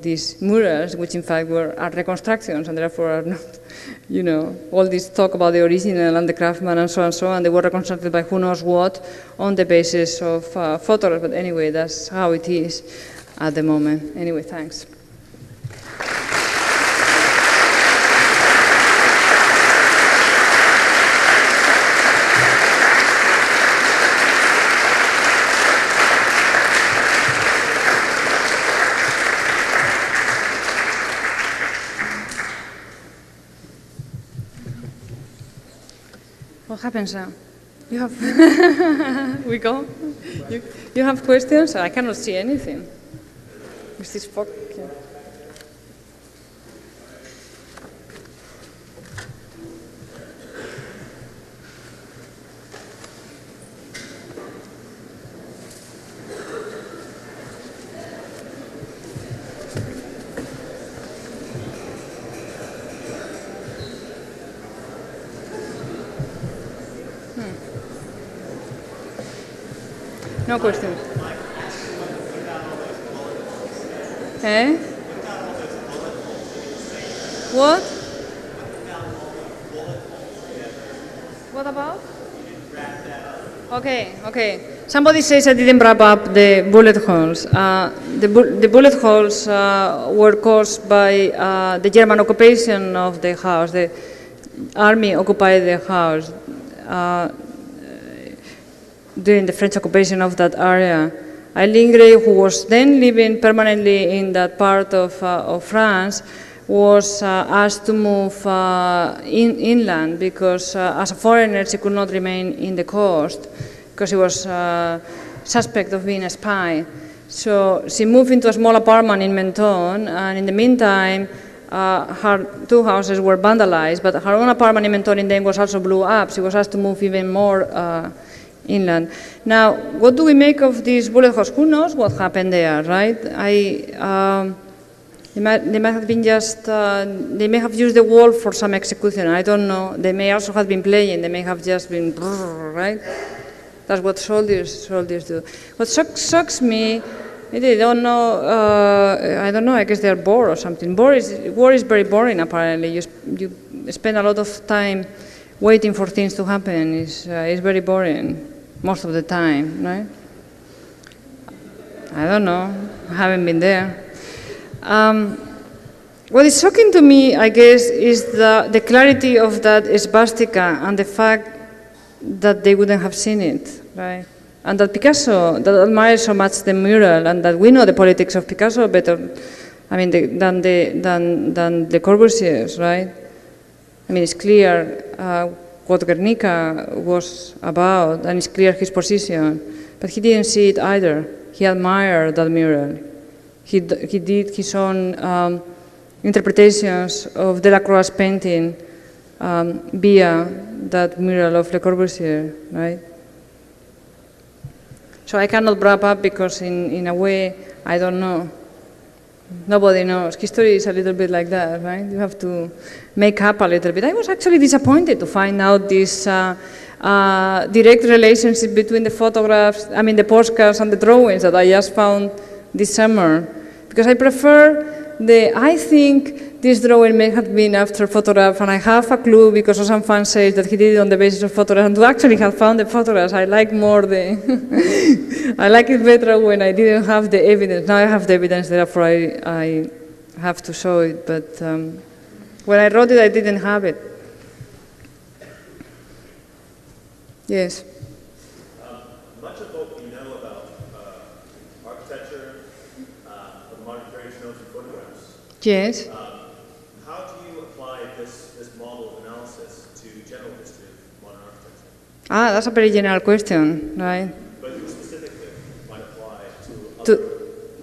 these murals, which in fact are reconstructions and therefore are not, all this talk about the original and the craftsman and so on, they were reconstructed by who knows what on the basis of photographs. But anyway, that's how it is at the moment. Anyway, thanks. What happens now? You have we go. You have questions? I cannot see anything. Is this fog? Yeah. No question. Eh? What? What about? Okay. Somebody says I didn't wrap up the bullet holes. The bullet holes were caused by the German occupation of the house. The army occupied the house during the French occupation of that area. Eileen Gray, who was then living permanently in that part of France, was asked to move inland because as a foreigner she could not remain in the coast because she was suspect of being a spy. So she moved into a small apartment in Menton, and in the meantime her 2 houses were vandalized, but her own apartment in Menton in then was also blew up. She was asked to move even more inland. Now, what do we make of these bullet holes? Who knows what happened there, right? They might have been just, they may have used the wall for some execution, I don't know. They may also have been playing, they may have just been, right? That's what soldiers do. What shocks me, they don't know, I don't know, I guess they're bored or something. War is very boring, apparently. You spend a lot of time waiting for things to happen is very boring most of the time, right? I don't know, I haven't been there. What is shocking to me, I guess, is the clarity of that swastika and the fact that they wouldn't have seen it, right? And that Picasso, that admires so much the mural, and that we know the politics of Picasso better, I mean, than the Corbusiers, right? I mean, it's clear what Guernica was about, and it's clear his position, but he didn't see it either. He admired that mural. He did his own interpretations of Delacroix's painting via that mural of Le Corbusier, right? So I cannot wrap up because in a way, I don't know. Nobody knows. History is a little bit like that, right? You have to make up a little bit. I was actually disappointed to find out this direct relationship between the photographs, I mean the postcards and the drawings that I just found this summer. Because I prefer I think this drawing may have been after photograph, and I have a clue because some fan says that he did it on the basis of photographs, and to actually have found the photographs, I like more I like it better when I didn't have the evidence. Now I have the evidence, therefore I have to show it, but when I wrote it, I didn't have it. Yes? Much of what we know about architecture, of modern creation of photographs. Yes. How do you apply this model of analysis to general history of modern architecture? That's a very general question, right? But who specifically might apply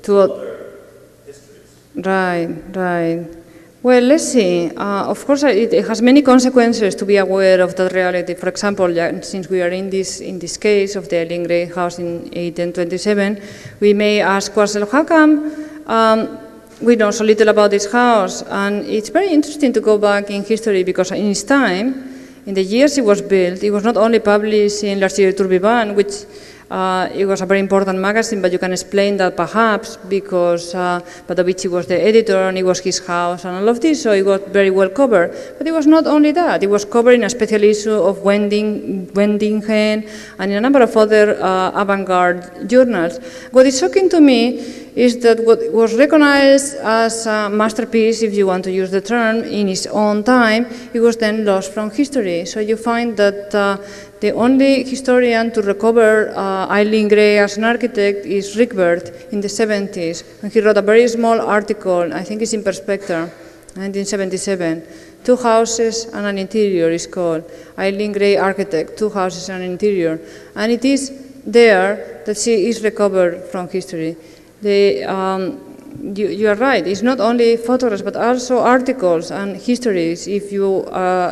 to other histories? Right. Well, let's see. Of course, it has many consequences to be aware of that reality. For example, since we are in this case of the Eileen Gray house in E1027, we may ask ourselves, how come we know so little about this house? And it's very interesting to go back in history because in its time, in the years it was built, it was not only published in L'Archive Tourbillon, which it was a very important magazine, but you can explain that perhaps because Badovici was the editor and it was his house and all of this, so it was very well covered. But it was not only that, it was covered in a special issue of Wendingen and in a number of other avant-garde journals. What is shocking to me is that what was recognized as a masterpiece, if you want to use the term, in its own time, it was then lost from history. So you find that the only historian to recover Eileen Gray as an architect is Ricbert in the 70s, and he wrote a very small article, I think it's in Perspecta, 1977, 2 houses and an interior is called, Eileen Gray architect, 2 houses and an interior, and it is there that she is recovered from history. You are right, it's not only photographs but also articles and histories. If you,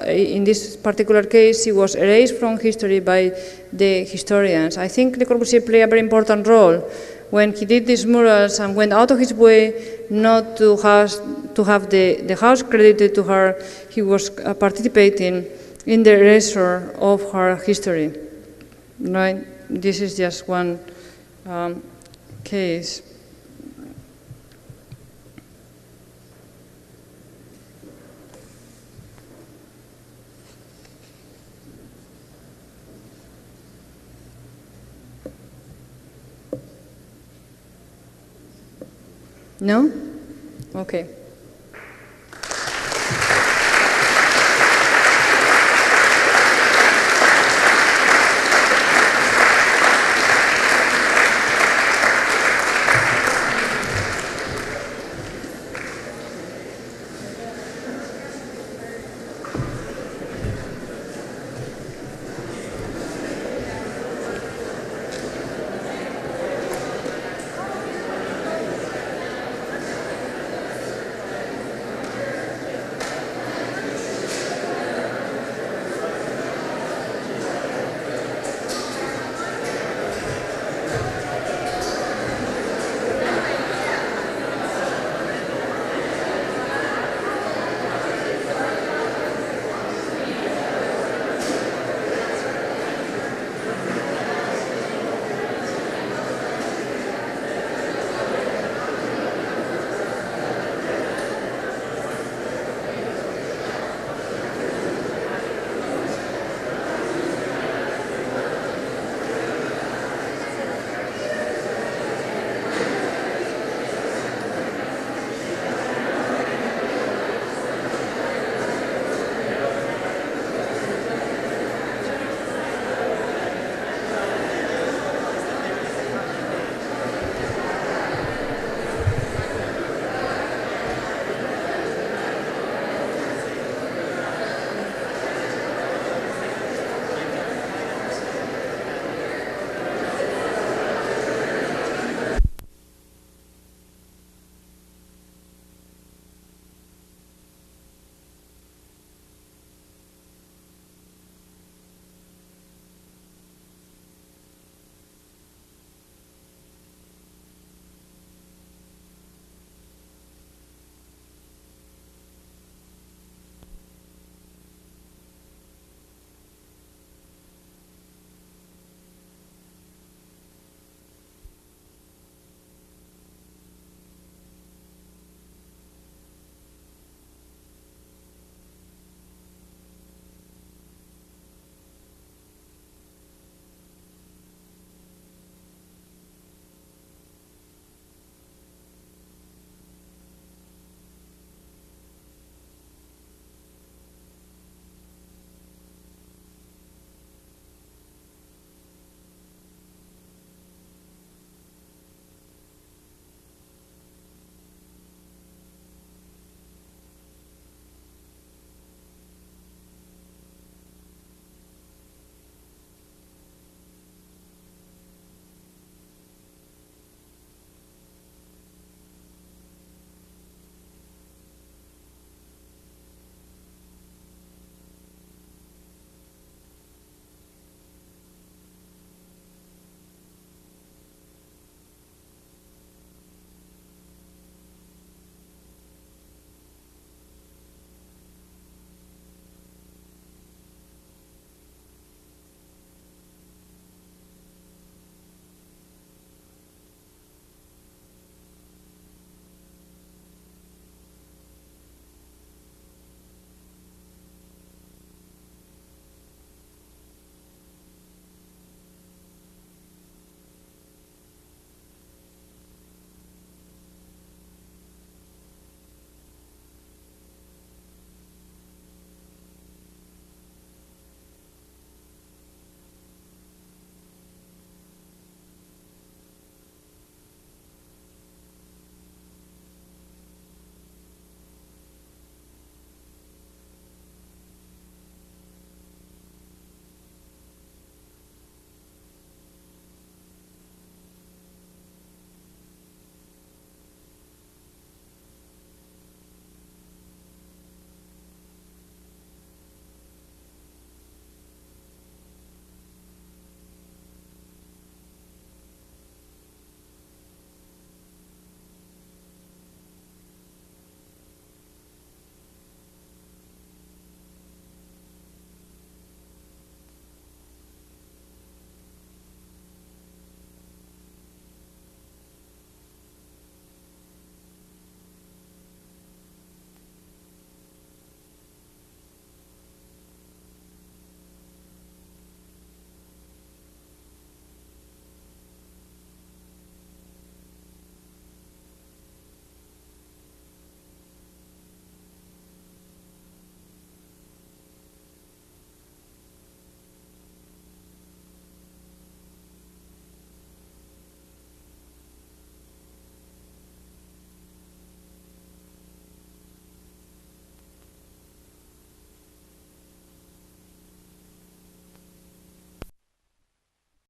in this particular case, it was erased from history by the historians. I think Le Corbusier played a very important role when he did these murals and went out of his way not to have the house credited to her. He was participating in the erasure of her history. Right? This is just one case. No? Okay.